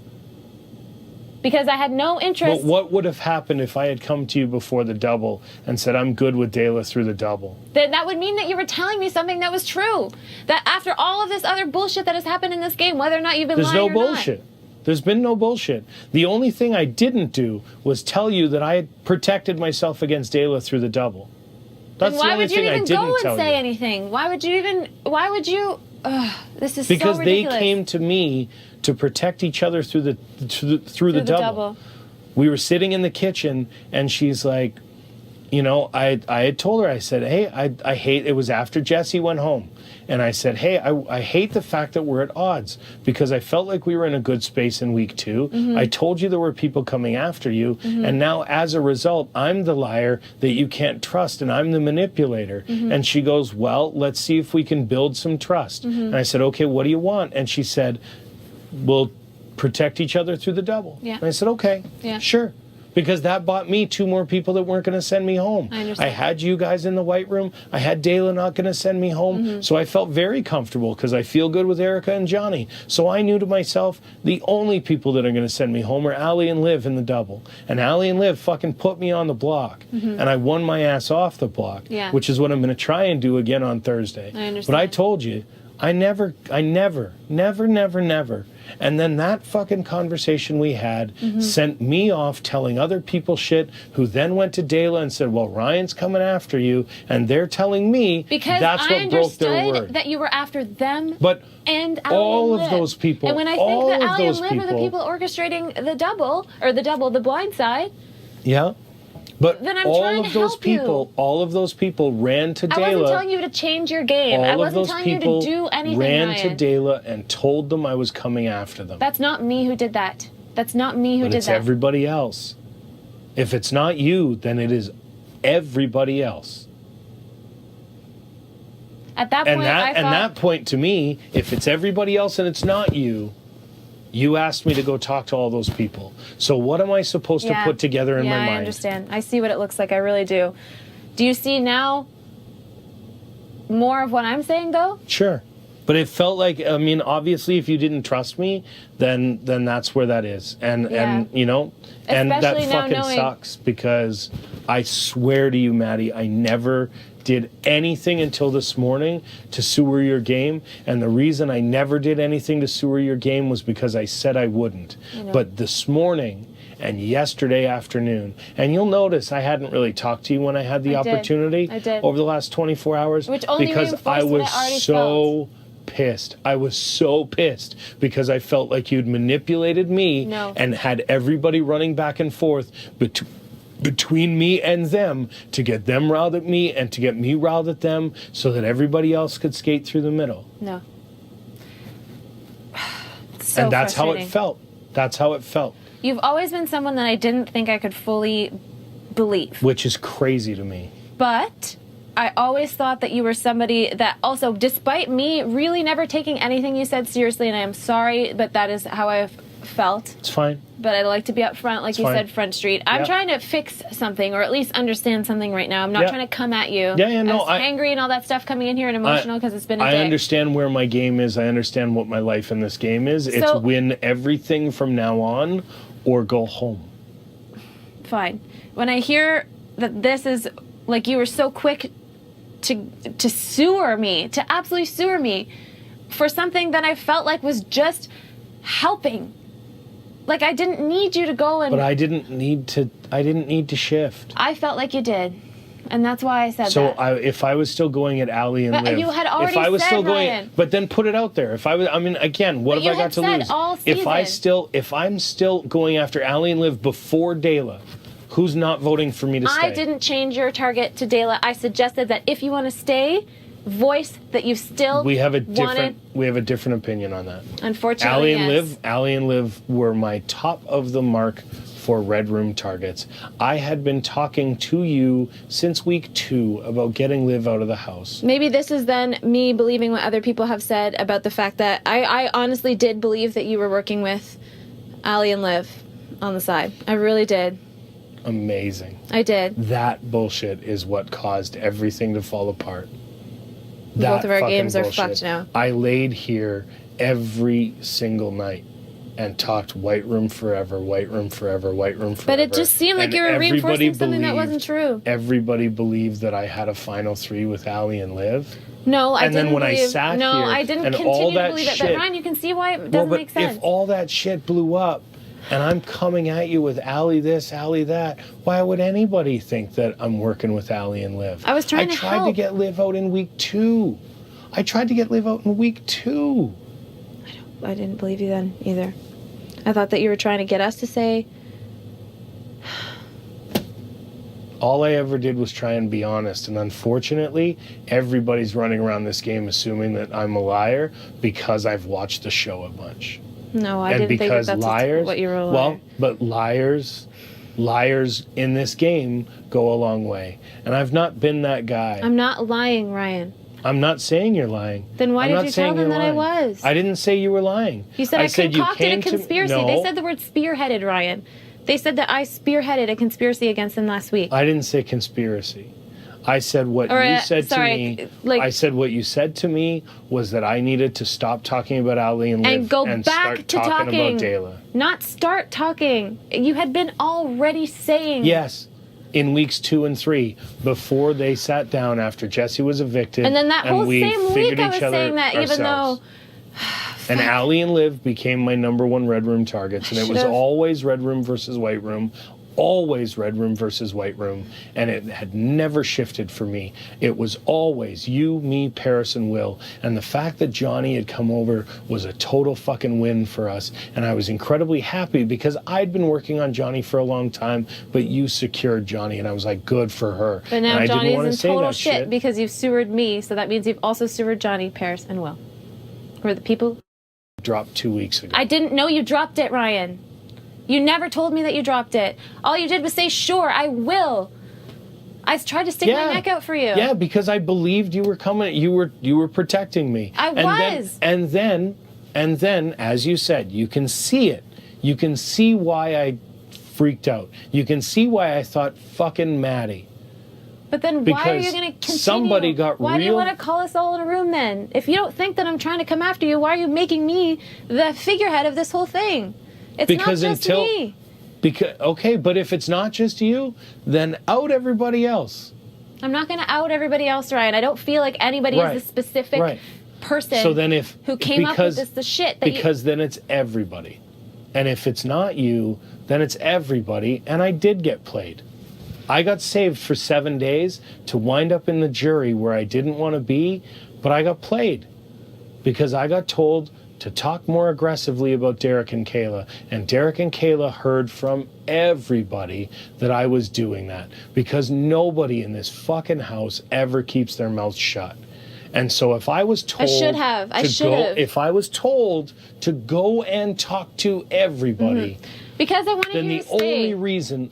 Because I had no interest. But what would have happened if I had come to you before the double and said, I'm good with Dela through the double? Then that would mean that you were telling me something that was true. That after all of this other bullshit that has happened in this game, whether or not you've been lying or not. There's no bullshit. There's been no bullshit. The only thing I didn't do was tell you that I had protected myself against Dela through the double. That's the only thing I didn't tell you. Why would you even go and say anything? Why would you... this is because so ridiculous. They came to me to protect each other through the double. We were sitting in the kitchen, and she's like, I had told her, I said, hey, I hate, it was after Jesse went home. And I said, hey, I hate the fact that we're at odds because I felt like we were in a good space in week 2. Mm-hmm. I told you there were people coming after you. Mm-hmm. And now as a result, I'm the liar that you can't trust and I'm the manipulator. Mm-hmm. And she goes, well, let's see if we can build some trust. Mm-hmm. And I said, okay, what do you want? And she said, we'll protect each other through the double. Yeah. And I said, okay, yeah. Sure. because that bought me 2 more people that weren't going to send me home. I understand. I had you guys in the white room. I had Dayla not going to send me home. So I felt very comfortable because I feel good with Erica and Johnny. So I knew to myself, the only people that are going to send me home are Allie and Liv in the double. And Allie and Liv fucking put me on the block. And I won my ass off the block, which is what I'm going to try and do again on Thursday. I understand. But I told you, I never. And then that fucking conversation we had sent me off telling other people shit, who then went to Dayla and said, well, Ryan's coming after you, and they're telling me Because that's I what broke their understood word. that you were after them But and Allie all and of Liv. those people, And when I all think that of Allie and those Liv are the people orchestrating the blind side, yeah. But then I'm all trying of to those help you. people, all of those people ran to I wasn't Dayla. telling you to change your game. All I of wasn't those telling you people to do anything, ran Ryan. to Dayla and told them I was coming after them. That's not me who did that. That's not me who But did it's that. everybody else. If it's not you, then it is everybody else. At that point, I thought... that point to me, if it's everybody else and it's not you, you asked me to go talk to all those people. So what am I supposed to put together in my mind? I understand. I see what it looks like. I really do. Do you see now more of what I'm saying, though? Sure. But it felt like, I mean, obviously, if you didn't trust me, then that's where that is. And you know, and Especially that now fucking knowing- sucks, because I swear to you, Maddie, I never did anything until this morning to sewer your game. And the reason I never did anything to sewer your game was because I said I wouldn't. But this morning and yesterday afternoon, and you'll notice I hadn't really talked to you when I had the opportunity I did. over the last 24 hours, Which only because reinforced I what was I already so pissed. I was so pissed because I felt like you'd manipulated me and had everybody running back and forth between me and them to get them riled at me and to get me riled at them, so that everybody else could skate through the middle. No. So and that's how it frustrating. felt. That's how it felt. You've always been someone that I didn't think I could fully believe. Which is crazy to me. But I always thought that you were somebody that also, despite me really never taking anything you said seriously, and I am sorry, but that is how I've felt. It's fine. But I like to be up front, like you said, Front Street. I'm trying to fix something, or at least understand something right now. I'm not trying to come at you. No, I was angry and all that stuff coming in here and emotional because it's been a day. I understand where my game is. I understand what my life in this game is. It's win everything from now on or go home. Fine. When I hear that this is, like, you were so quick to sewer me, to absolutely sewer me for something that I felt like was just helping. Like, I didn't need you to go and... But I didn't need to shift. I felt like you did. And that's why I said that. So if I was still going at Allie and But Liv... you had already if I was said, still going, Ryan. But then put it out there. If I was... I mean, again, what But have I you got had to said lose? all If I'm still going after Allie and Liv before Dayla, who's not voting for me to stay? I didn't change your target to Dayla. I suggested that if you want to stay, voice that you still We have a wanted... different opinion on that. Unfortunately, Allie and Liv were my top of the mark for Red Room targets. I had been talking to you since week 2 about getting Liv out of the house. Maybe this is then me believing what other people have said about the fact that I honestly did believe that you were working with Allie and Liv on the side. I really did. Amazing. I did. That bullshit is what caused everything to fall apart. Both of our fucking games are bullshit. fucked now. I laid here every single night and talked white room forever, white room forever, white room forever. But it just seemed like And you were everybody reinforcing something that believed- wasn't true. Everybody believed that I had a final 3 with Allie and Liv. No, I And didn't then when I believe... sat no, here I didn't and all continue to that believe it. shit- But Ryan, you can see why it doesn't Well, but make sense. if all that shit blew up and I'm coming at you with Allie this, Allie that, why would anybody think that I'm working with Allie and Liv? I was trying to I tried to help. get Liv out in week 2. I tried to get Liv out in week 2. I didn't believe you then either. I thought that you were trying to get us to say... All I ever did was try and be honest, and unfortunately, everybody's running around this game assuming that I'm a liar because I've watched the show a bunch. No, I And didn't think that because that's liars, what you were a liar. well, but liars in this game go a long way. And I've not been that guy. I'm not lying, Ryan. I'm not saying you're lying. Then why I'm did not you saying tell them you're that I lying. was? I didn't say you were lying. You said I you concocted came a to- conspiracy. No. They said the word spearheaded, Ryan. They said that I spearheaded a conspiracy against them last week. I didn't say conspiracy. I said what you said to me. I said what you said to me was that I needed to stop talking about Ali and Liv and go and back start to talking about Dayla. Not start talking. You had been already saying. Yes. In weeks 2 and 3, before they sat down after Jesse was evicted. And then that whole we same figured week I was each other saying that ourselves. even though... And Ali and Liv became my number one Red Room targets. And it was always Red Room versus White Room. Always Red Room versus White Room. And it had never shifted for me. It was always you, me, Paris, and Will. And the fact that Johnny had come over was a total fucking win for us. And I was incredibly happy because I'd been working on Johnny for a long time, but you secured Johnny. And I was like, good for her. But now Johnny's in total shit shit because you've sewered me. So that means you've also sewered Johnny, Paris, and Will. Who are the people? Dropped 2 weeks ago. I didn't know you dropped it, Ryan. You never told me that you dropped it. All you did was say, sure, I will. I tried to stick my neck out for you. Yeah, because I believed you were coming. You were protecting me. I was. And then, as you said, you can see it. You can see why I freaked out. You can see why I thought fucking Maddie. But then why are you going to continue? Somebody got Why do you want to call us all in a room then? If you don't think that I'm trying to come after you, why are you making me the figurehead of this whole thing? It's because not just me. Okay, but if it's not just you, then out everybody else. I'm not going to out everybody else, Ryan. I don't feel like anybody is the specific person who came up with the shit. Because then it's everybody. And if it's not you, then it's everybody. And I did get played. I got saved for 7 days to wind up in the jury where I didn't want to be, but I got played because I got told to talk more aggressively about Derek and Kayla. And Derek and Kayla heard from everybody that I was doing that because nobody in this fucking house ever keeps their mouth shut. And so if I was told if I was told to go and talk to everybody, because I wanted you to stay. Then the only reason,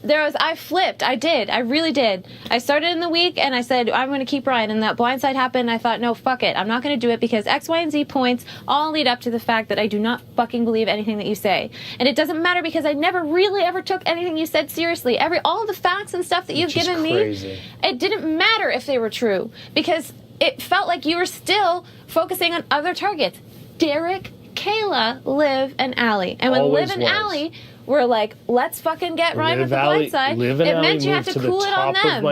I flipped. I did. I really did. I started in the week and I said, I'm going to keep Ryan. And that blindside happened. And I thought, no, fuck it. I'm not going to do it because X, Y, and Z points all lead up to the fact that I do not fucking believe anything that you say. And it doesn't matter because I never really ever took anything you said seriously. All the facts and stuff that you've given me, it didn't matter if they were true because it felt like you were still focusing on other targets. Derek, Kayla, Liv, and Allie. And when Liv and Allie were like, let's fucking get Ryan with the blindside, it meant you had to cool it on them.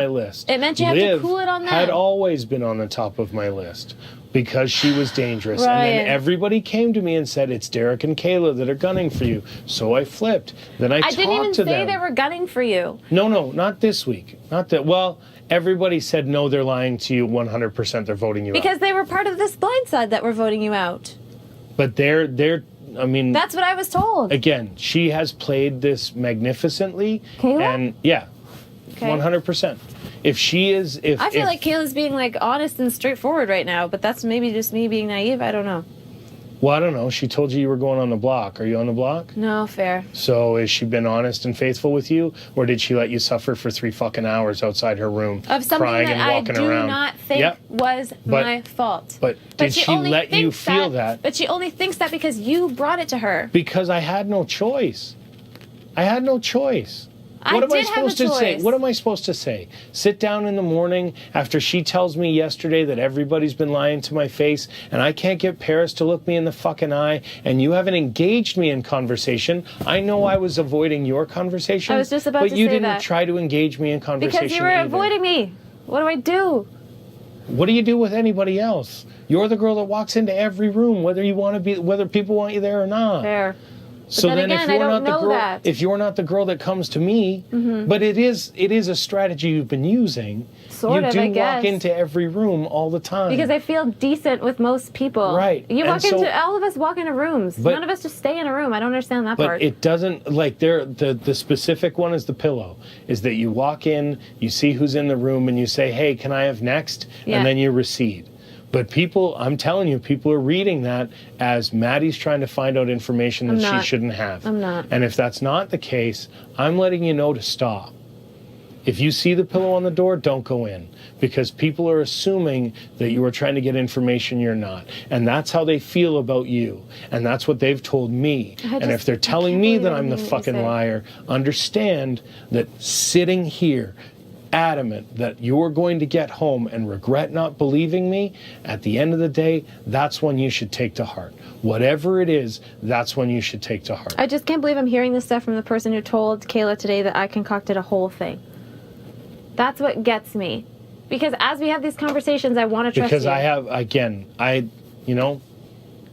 It meant you had to cool it on them. Had always been on the top of my list because she was dangerous. And then everybody came to me and said, it's Derek and Kayla that are gunning for you. So I flipped. Then I talked to them. I didn't even say they were gunning for you. No, not this week. Not that. Well, everybody said, no, they're lying to you 100%. They're voting you out. Because they were part of this blindside that were voting you out. But I mean, that's what I was told. Again, she has played this magnificently. Kayla? And 100%. If she is, I feel like Kayla's being like honest and straightforward right now, but that's maybe just me being naive. I don't know. Well, I don't know. She told you were going on the block. Are you on the block? No, fair. So has she been honest and faithful with you? Or did she let you suffer for 3 fucking hours outside her room of something crying that and walking I do around? not think was my fault. But did she let you feel that? But she only thinks that because you brought it to her. Because I had no choice. What am I supposed to say? What am I supposed to say? Sit down in the morning after she tells me yesterday that everybody's been lying to my face and I can't get Paris to look me in the fucking eye and you haven't engaged me in conversation. I know I was avoiding your conversation. I was just about to say that. But you didn't try to engage me in conversation because you were avoiding me. What do I do? What do you do with anybody else? You're the girl that walks into every room, whether people want you there or not. Fair. So then again, if you're not the girl that comes to me, but it is a strategy you've been using. You do walk into every room all the time. Because I feel decent with most people. Right. All of us walk into rooms. None of us just stay in a room. I don't understand that part. But it doesn't, like, the specific one is the pillow, is that you walk in, you see who's in the room, and you say, hey, can I have next? Yeah. And then you recede. But people, I'm telling you, people are reading that as Maddie's trying to find out information that she shouldn't have. I'm not. And if that's not the case, I'm letting you know to stop. If you see the pillow on the door, don't go in, because people are assuming that you are trying to get information you're not. And that's how they feel about you. And that's what they've told me. And if they're telling me that I'm the fucking liar, understand that sitting here adamant that you're going to get home and regret not believing me, at the end of the day, that's one you should take to heart. Whatever it is, that's one you should take to heart. I just can't believe I'm hearing this stuff from the person who told Kayla today that I concocted a whole thing. That's what gets me. Because as we have these conversations, I want to trust you. Because I have, again,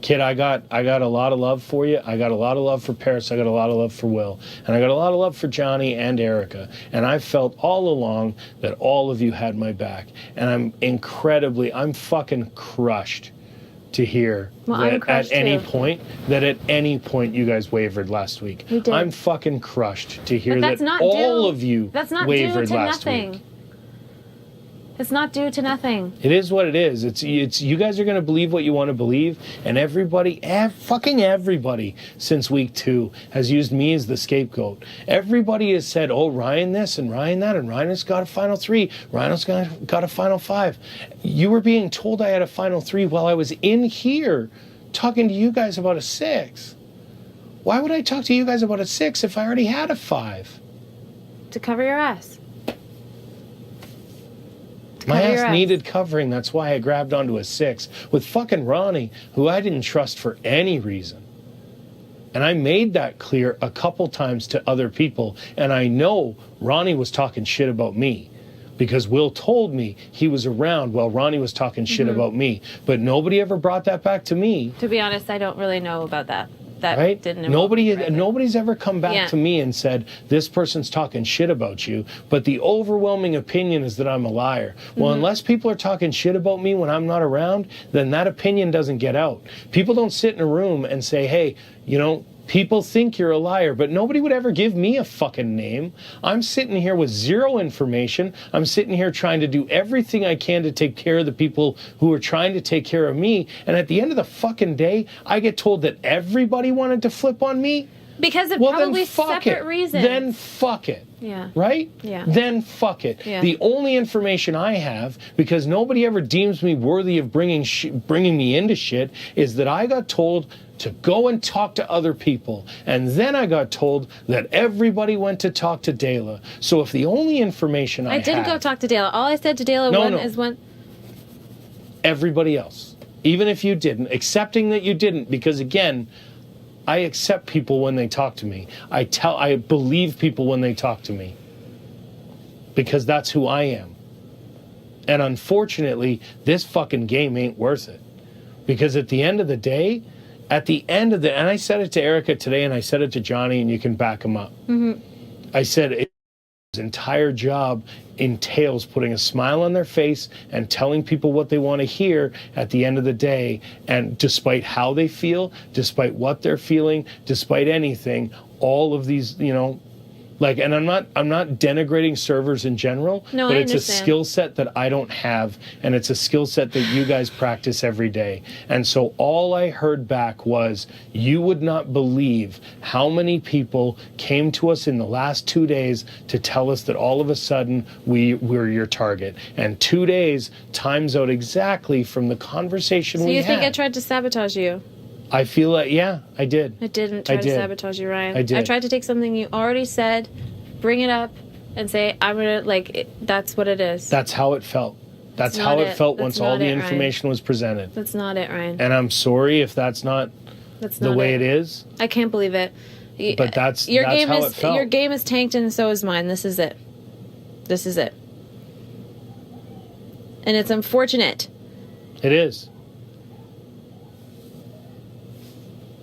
kid, I got a lot of love for you. I got a lot of love for Paris. I got a lot of love for Will. And I got a lot of love for Johnny and Erica. And I felt all along that all of you had my back. And I'm fucking crushed to hear that at any point you guys wavered last week. We did. I'm fucking crushed to hear But that all of you wavered last week. It's not due to nothing. It is what it is. It's you guys are going to believe what you want to believe, and fucking everybody since week 2 has used me as the scapegoat. Everybody has said, oh, Ryan this and Ryan that, and Ryan has got a final 3. Ryan's got a final 5. You were being told I had a final 3 while I was in here talking to you guys about a 6. Why would I talk to you guys about a 6 if I already had a 5? To cover your ass. My ass needed covering. That's why I grabbed onto a 6 with fucking Ronnie, who I didn't trust for any reason. And I made that clear a couple times to other people. And I know Ronnie was talking shit about me, because Will told me he was around while Ronnie was talking shit about me. But nobody ever brought that back to me. To be honest, I don't really know about that. That right? didn't involve Nobody's ever come back to me and said, this person's talking shit about you, but the overwhelming opinion is that I'm a liar. Well, unless people are talking shit about me when I'm not around, then that opinion doesn't get out. People don't sit in a room and say, hey, people think you're a liar, but nobody would ever give me a fucking name. I'm sitting here with zero information. I'm sitting here trying to do everything I can to take care of the people who are trying to take care of me. And at the end of the fucking day, I get told that everybody wanted to flip on me. Because of probably separate reasons. Then fuck it. Yeah. Right? Yeah. Then fuck it. Yeah. The only information I have, because nobody ever deems me worthy of bringing me into shit, is that I got told to go and talk to other people. And then I got told that everybody went to talk to Dela. So if the only information I didn't go talk to Dela. All I said to Dela is when... Everybody else. Even if you didn't. Accepting that you didn't. Because again, I accept people when they talk to me. I believe people when they talk to me. Because that's who I am. And unfortunately, this fucking game ain't worth it. Because at the end of the day, and I said it to Erica today, and I said it to Johnny, and you can back him up. I said his entire job entails putting a smile on their face and telling people what they want to hear at the end of the day. And despite how they feel, despite what they're feeling, despite anything, all of these, and I'm not denigrating servers in general, but it's a skill set that I don't have, and it's a skill set that you guys practice every day. And so all I heard back was, you would not believe how many people came to us in the last 2 days to tell us that all of a sudden we're your target. And 2 days times out exactly from the conversation we had. So you think I tried to sabotage you? I feel like, yeah, I did. I didn't try to sabotage you, Ryan. I did. I tried to take something you already said, bring it up, and say, I'm going to, that's what it is. That's how it felt. That's how it felt once all the information was presented. That's not it, Ryan. And I'm sorry if that's not the way it is. I can't believe it. But that's how it felt. Your game is tanked, and so is mine. This is it. This is it. And it's unfortunate. It is.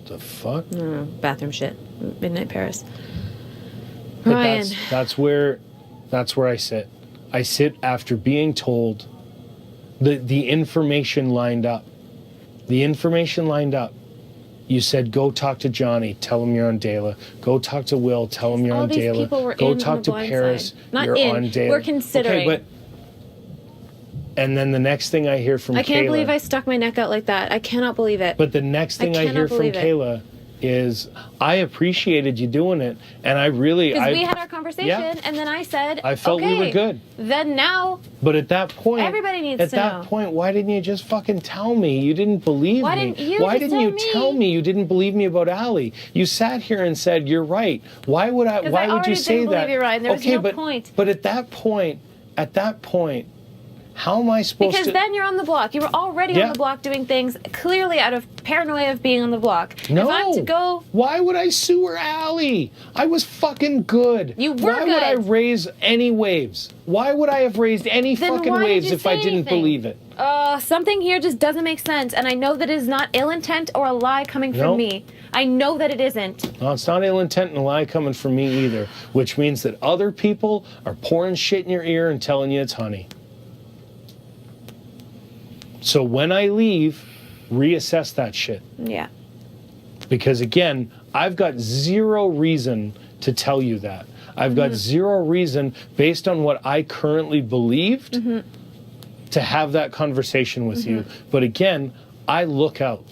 The fuck? Bathroom shit. Midnight Paris. But Ryan. That's where I sit. I sit after being told the information lined up. The information lined up. You said, go talk to Johnny, tell him you're on Dela. Go talk to Will, tell him you're on Dela. Go talk to Paris, you're on Dela. We're considering. Okay, and then the next thing I hear from Kayla... I can't believe I stuck my neck out like that. I cannot believe it. But the next thing I hear from Kayla is I appreciated you doing it, and I really, Because we had our conversation, Yeah. and then I said, I felt we okay, were good. Then now, But at that point, everybody needs at to that know. point, why didn't you just fucking tell me? You didn't believe Why me. didn't you why just didn't you tell tell me? me you didn't believe me about Allie? You sat here and said you're right. Why would I? 'Cause Why I would you already say didn't that? believe you, Ryan. There was okay, no but point. but at that point, how am I supposed because to? then you're on the block. You were already Yeah. on the block doing things clearly out of paranoia of being on the block. No. If I'm to go, Why would I sue her, Allie? I was fucking good. You were Why would I good. raise any waves? Why would I have raised any Then fucking why did waves you if I say didn't anything? believe it? something here just doesn't make sense, and I know that it is not ill intent or a lie coming from Nope. me. I know that it isn't. No, it's not ill intent and a lie coming from me either, which means that other people are pouring shit in your ear and telling you it's honey. So when I leave, reassess that shit. Yeah. Because again, I've got zero reason to tell you that. I've got zero reason, based on what I currently believed, to have that conversation with you. But again, I look out.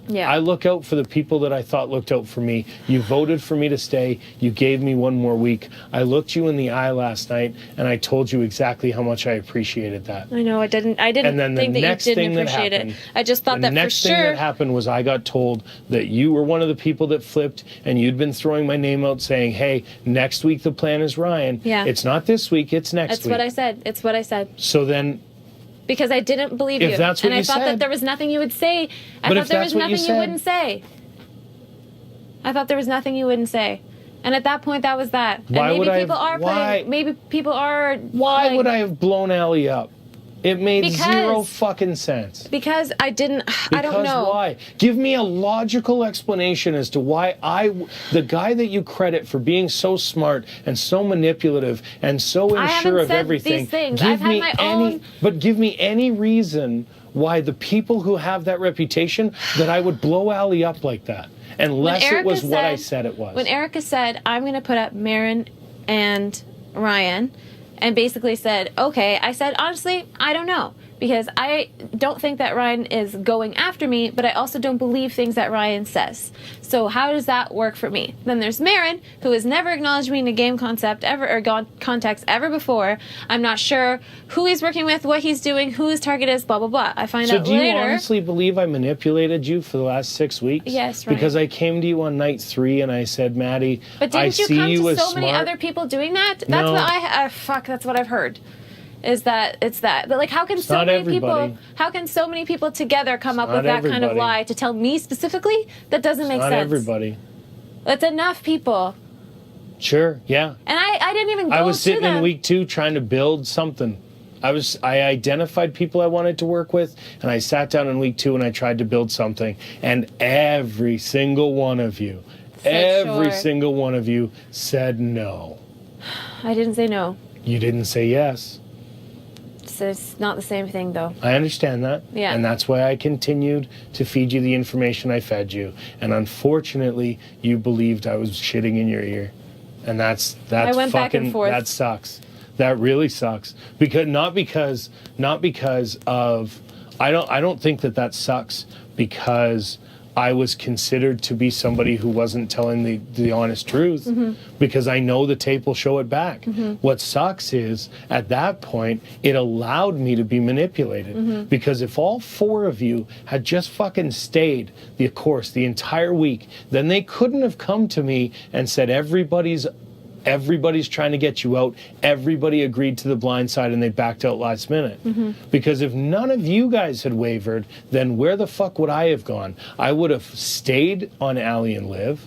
Yeah. I look out for the people that I thought looked out for me. You voted for me to stay. You gave me one more week. I looked you in the eye last night, and I told you exactly how much I appreciated that. I know I didn't And then the think that next you didn't thing that appreciate happened, it. I just thought the that next for thing sure. that happened was I got told that you were one of the people that flipped, and you'd been throwing my name out saying, hey, next week the plan is Ryan. Yeah. It's not this week, it's next That's week. what I said. It's what I said. So then, Because I didn't believe If you. that's what and I you thought said- that there was nothing you would say. I But thought if there that's was what you nothing you said- wouldn't say. I thought there was nothing you wouldn't say. And at that point, that was that. And Why maybe would I people have- are why- putting, maybe people are. why like, would I have blown Allie up? It made Because- zero fucking sense. Because I didn't. I don't Because know. why? Give me a logical explanation as to why the guy that you credit for being so smart and so manipulative and so I unsure haven't of said everything. these things. Give I've had me my any, own- but give me any reason why the people who have that reputation that I would blow Allie up like that, unless it Erica was what I said- said it was. When Erica said, I'm going to put up Marin and Ryan, and basically said, okay, I said, honestly, I don't know. Because I don't think that Ryan is going after me, but I also don't believe things that Ryan says. So how does that work for me? Then there's Marin, who has never acknowledged me in a game concept ever or context ever before. I'm not sure who he's working with, what he's doing, who his target is, blah, blah, blah. I find So out do you later. honestly believe I manipulated you for the last 6 weeks? Yes, Ryan. Because I came to you on night 3 and I said, Maddie, But I didn't you see come you to as so smart. many other people doing that? That's No. what that's what I've heard. Is that it's that. But like how can so not many everybody. people together come up not with that kind of everybody. lie to tell me specifically? That doesn't make Not sense. everybody. That's enough people. Sure, yeah. And I didn't even go I was to sitting them. in week 2 trying to build something. I identified people I wanted to work with, and I sat down in week 2 and I tried to build something. And every single one of you, Said sure. single one of you said no. I didn't say no. You didn't say yes. So it's not the same thing though. I understand that. Yeah. And that's why I continued to feed you the information I fed you. And unfortunately, you believed I was shitting in your ear. And that's I went fucking, back and forth. that sucks. That really sucks. Not because of I don't think that sucks because I was considered to be somebody who wasn't telling the honest truth, because I know the tape will show it back. What sucks is, at that point, it allowed me to be manipulated. Because if all 4 of you had just fucking stayed the course the entire week, then they couldn't have come to me and said, everybody's trying to get you out. Everybody agreed to the blind side and they backed out last minute. Because if none of you guys had wavered, then where the fuck would I have gone? I would have stayed on Allie and Liv.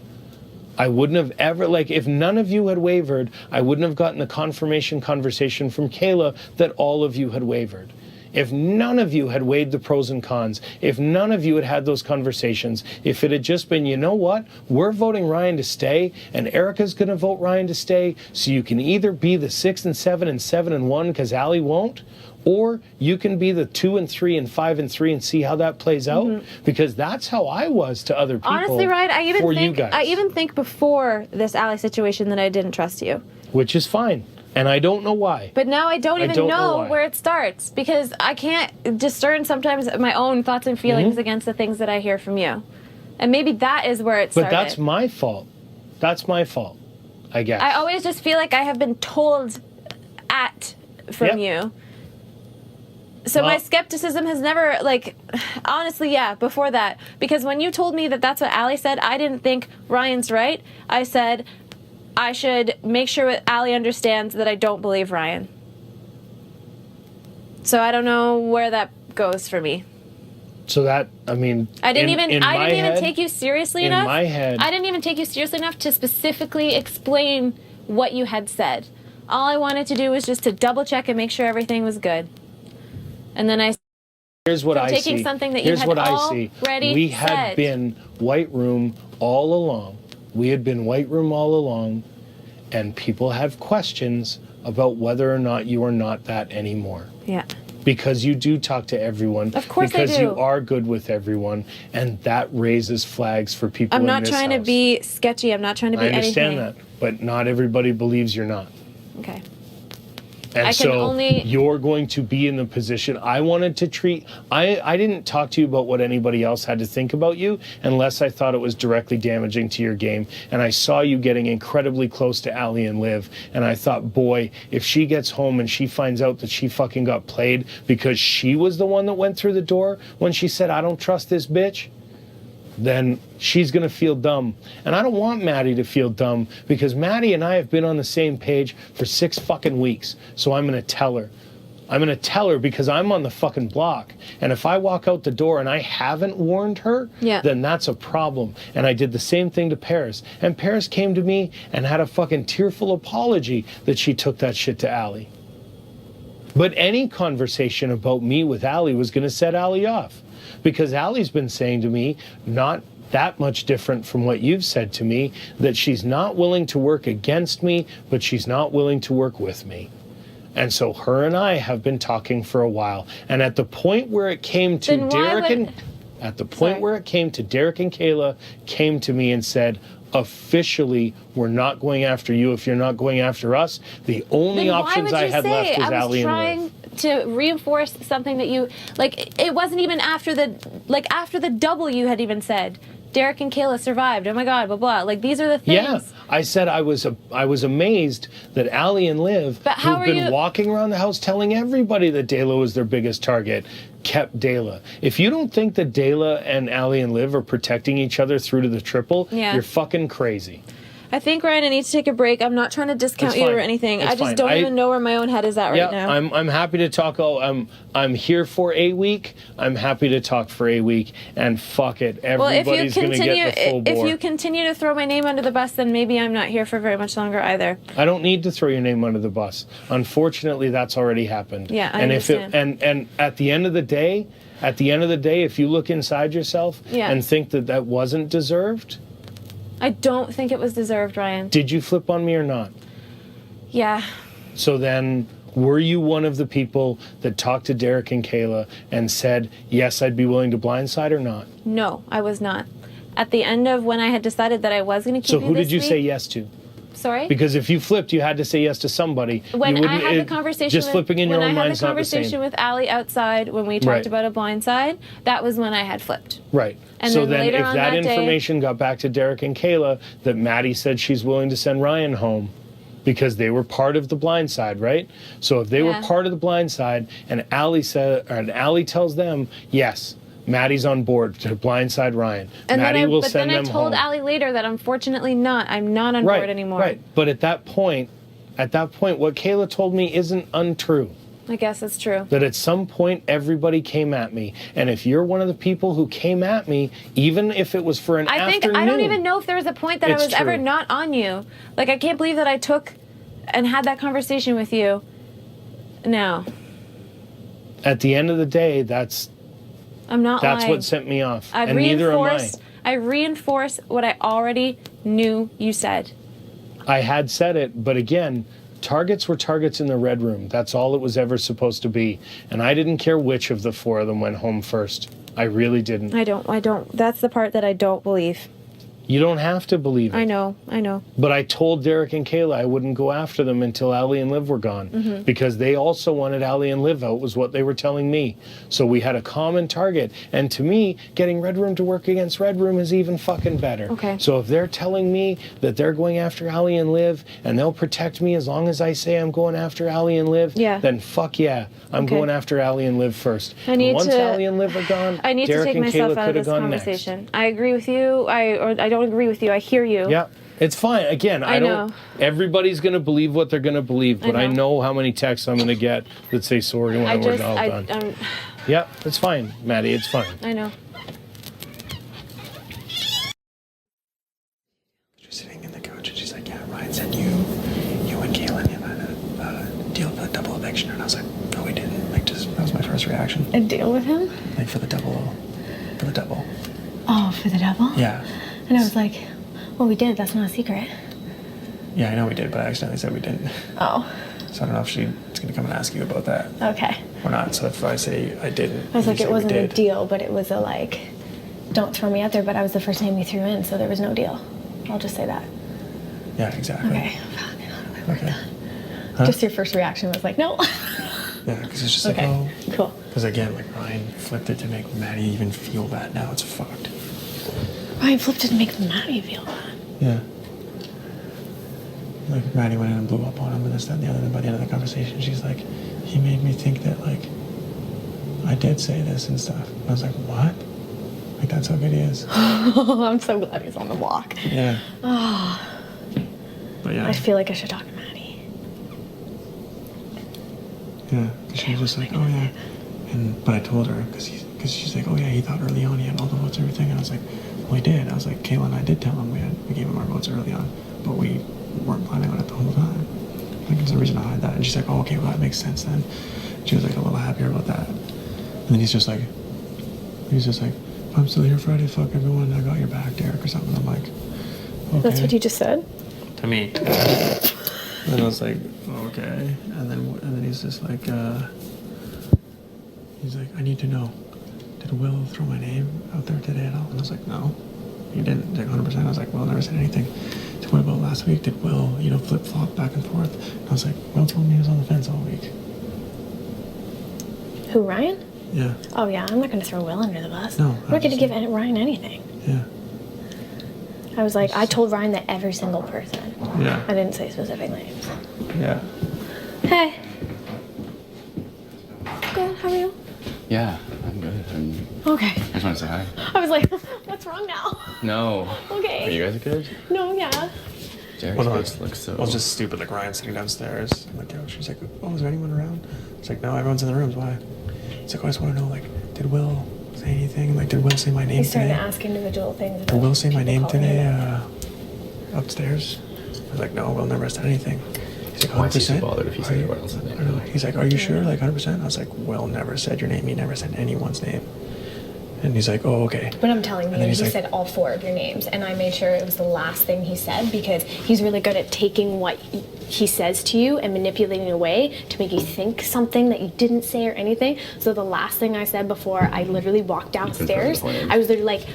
I wouldn't have ever, if none of you had wavered, I wouldn't have gotten the confirmation conversation from Kayla that all of you had wavered. If none of you had weighed the pros and cons, if none of you had had those conversations, if it had just been, you know what, we're voting Ryan to stay, and Erica's going to vote Ryan to stay, so you can either be the 6 and 7 and 7 and 1 because Allie won't, or you can be the 2 and 3 and 5 and 3 and see how that plays out, because that's how I was to other people. Honestly, Ryan, I you even think before this Ally situation that I didn't trust you. Which is fine. And I don't know why. But now I don't even don't know know why. where it starts, because I can't discern sometimes my own thoughts and feelings against the things that I hear from you. And maybe that is where it started. But that's my fault. That's my fault, I guess. I always just feel like I have been told from you. So my skepticism has never, like, honestly, before that. Because when you told me that that's what Allie said, I didn't think Ryan's right. I said I should make sure that Allie understands that I don't believe Ryan. So I don't know where that goes for me. So that, I mean, I didn't even take you seriously enough. In my head, I didn't even take you seriously enough to specifically explain what you had said. All I wanted to do was just to double check and make sure everything was good. And then here's what I see. Taking something that Here's you had what I already see. We had said. been White Room all along. We had been White Room all along, and people have questions about whether or not you are not that anymore. Yeah. Because you do talk to everyone. Of course I do. Because you are good with everyone, and that raises flags for people in this house. I'm not trying to be sketchy. I'm not trying to be anything. I understand that, but not everybody believes you're not. Okay. And so you're going to be in the position I wanted to treat. I didn't talk to you about what anybody else had to think about you unless I thought it was directly damaging to your game. And I saw you getting incredibly close to Allie and Liv. And I thought, boy, if she gets home and she finds out that she fucking got played because she was the one that went through the door when she said, I don't trust this bitch, then she's going to feel dumb. And I don't want Maddie to feel dumb because Maddie and I have been on the same page for 6 fucking weeks. So I'm going to tell her. I'm going to tell her because I'm on the fucking block. And if I walk out the door and I haven't warned her, then that's a problem. And I did the same thing to Paris. And Paris came to me and had a fucking tearful apology that she took that shit to Allie. But any conversation about me with Allie was going to set Allie off. Because Allie's been saying to me, not that much different from what you've said to me, that she's not willing to work against me, but she's not willing to work with me. And so her and I have been talking for a while. And at the point where it came to Derek and Kayla came to me and said, officially, we're not going after you if you're not going after us. The only options I had left was Allie and Liv. To reinforce something that you, like, it wasn't even after the double you had even said, Derek and Kayla survived, oh my god, blah blah, like these are the things. Yeah, I said I was amazed that Allie and Liv, who've been walking around the house telling everybody that Dayla was their biggest target, kept Dayla. If you don't think that Dayla and Allie and Liv are protecting each other through to the triple, you're fucking crazy. I think, Ryan, I need to take a break. I'm not trying to discount you or anything. I just don't even know where my own head is at right now. I'm happy to talk. I'm here for a week. I'm happy to talk for a week. And fuck it, everybody's going to get the full bore. If you continue to throw my name under the bus, then maybe I'm not here for very much longer either. I don't need to throw your name under the bus. Unfortunately, that's already happened. Yeah, I understand. And at the end of the day, if you look inside yourself and think that wasn't deserved, I don't think it was deserved, Ryan. Did you flip on me or not? Yeah. So then, were you one of the people that talked to Derek and Kayla and said, yes, I'd be willing to blindside or not? No, I was not. At the end of when I had decided that I was going to keep you this week. So who did you week, say yes to? Sorry? Because if you flipped, you had to say yes to somebody. When I had the conversation just flipping in your own mind's not the same. When I had the conversation with Allie outside when we talked about a blind side, that was when I had flipped. Right. And so then if that information got back to Derek and Kayla, that Maddie said she's willing to send Ryan home because they were part of the blind side, right? So if they were part of the blind side and Allie tells them, yes, Maddie's on board to blindside Ryan. And Maddie will send them home. But then I told Allie later that unfortunately I'm not on board anymore. Right. But at that point, what Kayla told me isn't untrue. I guess that's true. That at some point everybody came at me, and if you're one of the people who came at me, even if it was for an afternoon, I don't even know if there was a point that I was ever not on you. Like, I can't believe that I took and had that conversation with you. No. At the end of the day, that's lying. what sent me off, and neither am I. I reinforced what I already knew you said. I had said it, but again, targets were targets in the red room. That's all it was ever supposed to be. And I didn't care which of the 4 of them went home first. I really didn't. I don't. That's the part that I don't believe. You don't have to believe it. I know. But I told Derek and Kayla I wouldn't go after them until Ali and Liv were gone because they also wanted Ali and Liv out was what they were telling me. So we had a common target. And to me, getting Red Room to work against Red Room is even fucking better. Okay. So if they're telling me that they're going after Ali and Liv and they'll protect me as long as I say I'm going after Ali and Liv, then fuck yeah, I'm going after Ali and Liv first. And once Ali and Liv are gone, I need Derek to take and myself Kayla out of could have this gone conversation. next. I agree with you. I don't agree with you. I hear you. Yeah. It's fine. Again, I don't. know. Everybody's going to believe what they're going to believe, but I know how many texts I'm going to get that say sorry when we're all done. Yeah, it's fine, Maddie. It's fine. I know. She's sitting in the couch and she's like, yeah, Ryan said you and Kayla had a deal for the double eviction. And I was like, no, we didn't. Like, just that was my first reaction. A deal with him? Like for the double. Oh, for the double? Yeah. And I was like, well, we did. That's not a secret. Yeah, I know we did, but I accidentally said we didn't. Oh. So I don't know if she's going to come and ask you about that. Okay. Or not. So if I say I didn't. I was like, you it say we wasn't a did. deal, but it was a like, don't throw me out there, but I was the first name you threw in, so there was no deal. I'll just say that. Yeah, exactly. Okay. Fuck, how do I word that? Huh? Just your first reaction was like, no. Yeah, because it's just Okay, like, oh. cool. Because again, like Ryan flipped it to make Maddie even feel bad. Now it's fucked. Ryan flipped it to make Maddie feel bad. Yeah. Like Maddie went in and blew up on him and this, that, and the other. And by the end of the conversation, she's like, he made me think that like I did say this and stuff. And I was like, what? Like that's how good he is. I'm so glad he's on the block. Yeah. Oh, But yeah. I feel like I should talk to Maddie. Yeah. 'Cause she was just like, oh yeah. But I told her because she's like, oh yeah, he thought early on he had all the votes and everything. And I was like, well, he did. I was like, Kayla and I did tell him we gave him our votes early on, but we weren't planning on it the whole time. Like there's no reason to hide that. And she's like, oh okay, well that makes sense then. She was like a little happier about that. And then he's just like, I'm still here Friday, fuck everyone, I got your back, Derek, or something. I'm like, okay. That's what you just said? To me. And I was like, okay. And then he's just like, he's like, I need to know, did Will throw my name out there today at all? And I was like, no, he didn't. He's like 100%. I was like, Will never said anything. So what about last week? Did Will, flip-flop back and forth? And I was like, Will told me he was on the fence all week. Who, Ryan? Yeah. Oh yeah, I'm not going to throw Will under the bus. No. We're going to give Ryan anything. Yeah. I was like, I told Ryan that every single person. Yeah. I didn't say specific names. Yeah. Hey. Good, how are you? Yeah, I'm good. Okay. I just want to say hi. I was like, what's wrong now? No. Okay. Are you guys good? No, yeah. Derek's Well, no, face looks so... Well, it's just stupid, like Ryan sitting downstairs on the couch. She's like, oh, is there anyone around? It's like, no, everyone's in the rooms. Why? It's like, I just want to know, like, did Will say anything? Like, did Will say my name He's starting today? to ask individual things. Did Will say my name people calling today him. Upstairs? I was like, no, Will never said anything. He's like, 100%. Why is he so bothered if he said Are you- anyone else's name? I don't know. He's like, are you sure? Like, 100%? I was like, Will never said your name. He never said anyone's name. And he's like, oh, okay. But I'm telling And you, then he he's like- said all 4 of your names, and I made sure it was the last thing he said because he's really good at taking what he says to you and manipulating it away to make you think something that you didn't say or anything. So the last thing I said before I literally walked downstairs, I was literally like,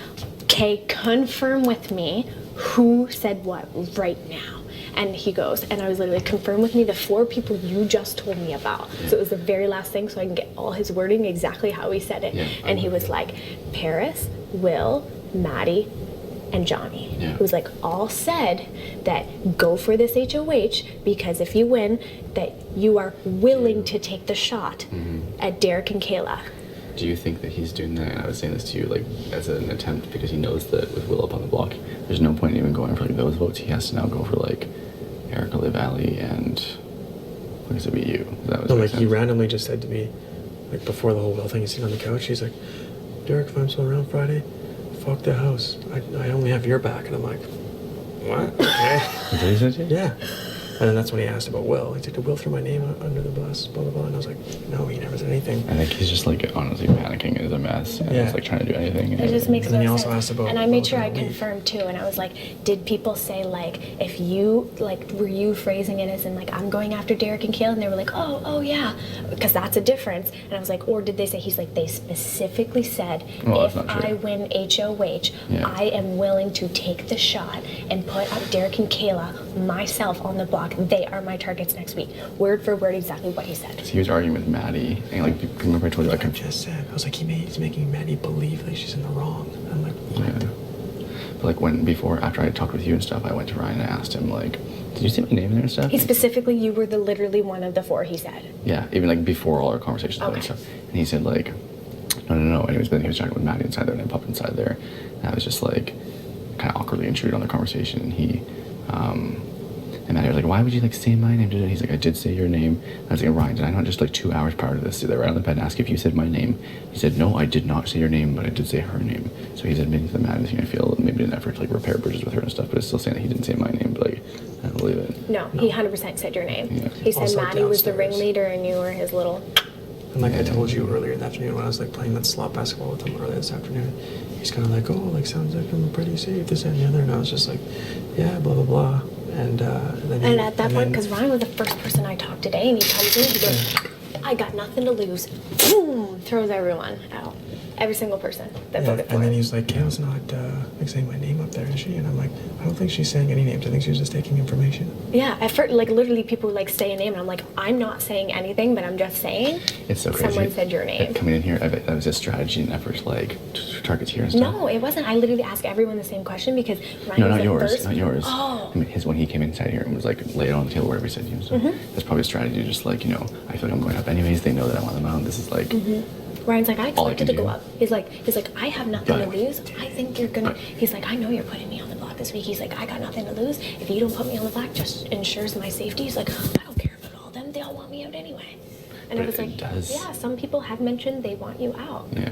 okay, confirm with me who said what right now. And he goes, and I was literally, confirm with me the 4 people you just told me about. So it was the very last thing so I can get all his wording exactly how he said it. Yeah, and he was like, Paris, Will, Maddie, and Johnny. Yeah. It was like all said that go for this HOH because if you win, that you are willing to take the shot at Derek and Kayla. Do you think that he's doing that? And I was saying this to you, like, as an attempt because he knows that with Will up on the block, there's no point in even going for like those votes. He has to now go for like Erica, Liv, Ali, and what does it be you? That was No, like he randomly just said to me, like before the whole Will thing, he's sitting on the couch. He's like, Derek, if I'm still around Friday, fuck the house. I only have your back. And I'm like, what? Okay. Is that what he said to you? Yeah. And then that's when he asked about Will. He said, did Will throw my name under the bus, blah, blah, blah. And I was like, no, he never said anything. I think he's just like honestly panicking is a mess. And Yeah. he's like trying to do anything. It just makes And then he no also sense. asked about and I made Will sure I being a lead. confirmed too, and I was like, did people say like, if you like, were you phrasing it as in like, I'm going after Derek and Kale, and they were like, oh yeah, because that's a difference. And I was like, or did they say? He's like, they specifically said, Well, if that's not true. I win HOH, Yeah. I am willing to take the shot and put up Derek and Kayla myself on the block. They are my targets next week. Word for word, exactly what he said. He was arguing with Maddie, and like, remember I told you like I just said, I was like, he's making Maddie believe like she's in the wrong. I'm like, what? Yeah. But like after I talked with you and stuff, I went to Ryan and I asked him like, did you say my name in there and stuff? He specifically, you were literally one of the 4. He said. Yeah, even like before all our conversations Okay. and stuff. And he said like, no. Anyways, then he was talking with Maddie inside there and I popped inside there. And I was just like, kind of awkwardly intruded on the conversation. And and Maddie was like, why would you like say my name? He's like, I did say your name. And I was like, Ryan, did I not just like 2 hours prior to this sit there right on the bed and ask if you said my name? He said, no, I did not say your name, but I did say her name. So he's admitting to the Maddie thing. I feel maybe an effort to like repair bridges with her and stuff, but it's still saying that he didn't say my name. But like, I don't believe it. No, he 100% said your name. Yeah. He said Also Maddie was the downstairs. ringleader and you were his little. And like I told you earlier in the afternoon when I was like playing that slot basketball with him earlier this afternoon, he's kind of like, oh, like sounds like I'm pretty safe, this and the other. And I was just like, yeah, blah, blah, blah. And then And at that point, because Ryan was the first person I talked today, and he comes in, he goes, I got nothing to lose. Boom! Throws everyone out. Every single person that voted for and then him. he was like, Kale's not like saying my name up there, is she? And I'm like, I don't think she's saying any names. I think she's just taking information. Yeah, at first, like literally people would like say a name, and I'm like, I'm not saying anything, but I'm just saying. It's so crazy. Someone said your name. Like, coming in here, I bet that was a strategy and effort to like target here and stuff. No, it wasn't. I literally asked everyone the same question because Ryan No, was not the yours. first. Not yours. Oh. I mean, his when he came inside here and was like laid on the table wherever he said you and stuff. That's probably a strategy. Just like I feel like I'm going up anyways. They know that I'm on the mound. This is like. Ryan's like, I All I expected can to go do. up. He's like, I have nothing to Right. lose. I think you're gonna. Right. He's like, I know you're putting me on the block this week. He's like, I got nothing to lose. If you don't put me on the block, just ensures my safety. He's like, I don't care about all them. They all want me out anyway. And I But was it like, does. yeah, some people have mentioned they want you out. Yeah,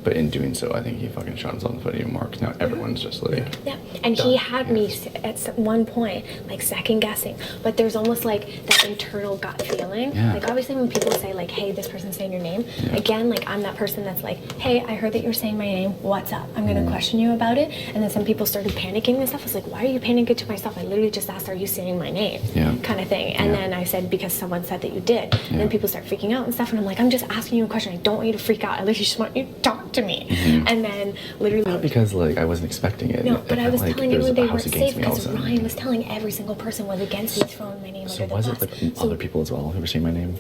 but in doing so, I think he fucking shot himself in the foot. Even more. 'Cause now everyone's just like. Yeah, and he had me at one point like second guessing, but there's almost like that internal gut feeling. Yeah. Like obviously when people say like, "Hey, this person's saying your name," Yeah. again, like I'm that person that's like, "Hey, I heard that you're saying my name. What's up? I'm gonna question you about it." And then some people started panicking and stuff. I was like, "Why are you panicking to myself? I literally just asked, are you saying my name?" Yeah. Kind of thing. And Yeah. then I said because someone said that you did. And then people start freaking out and stuff. And I'm like, I'm just asking you a question. I don't want you to freak out. I literally just want you to talk to me. And then literally. Not because like I wasn't expecting it. No, It but I felt was like telling there was everyone a they house weren't against safe me all of a because sudden. Ryan was telling every single person was against me throwing my name So under the was bus. it like other people as well who were saying my name?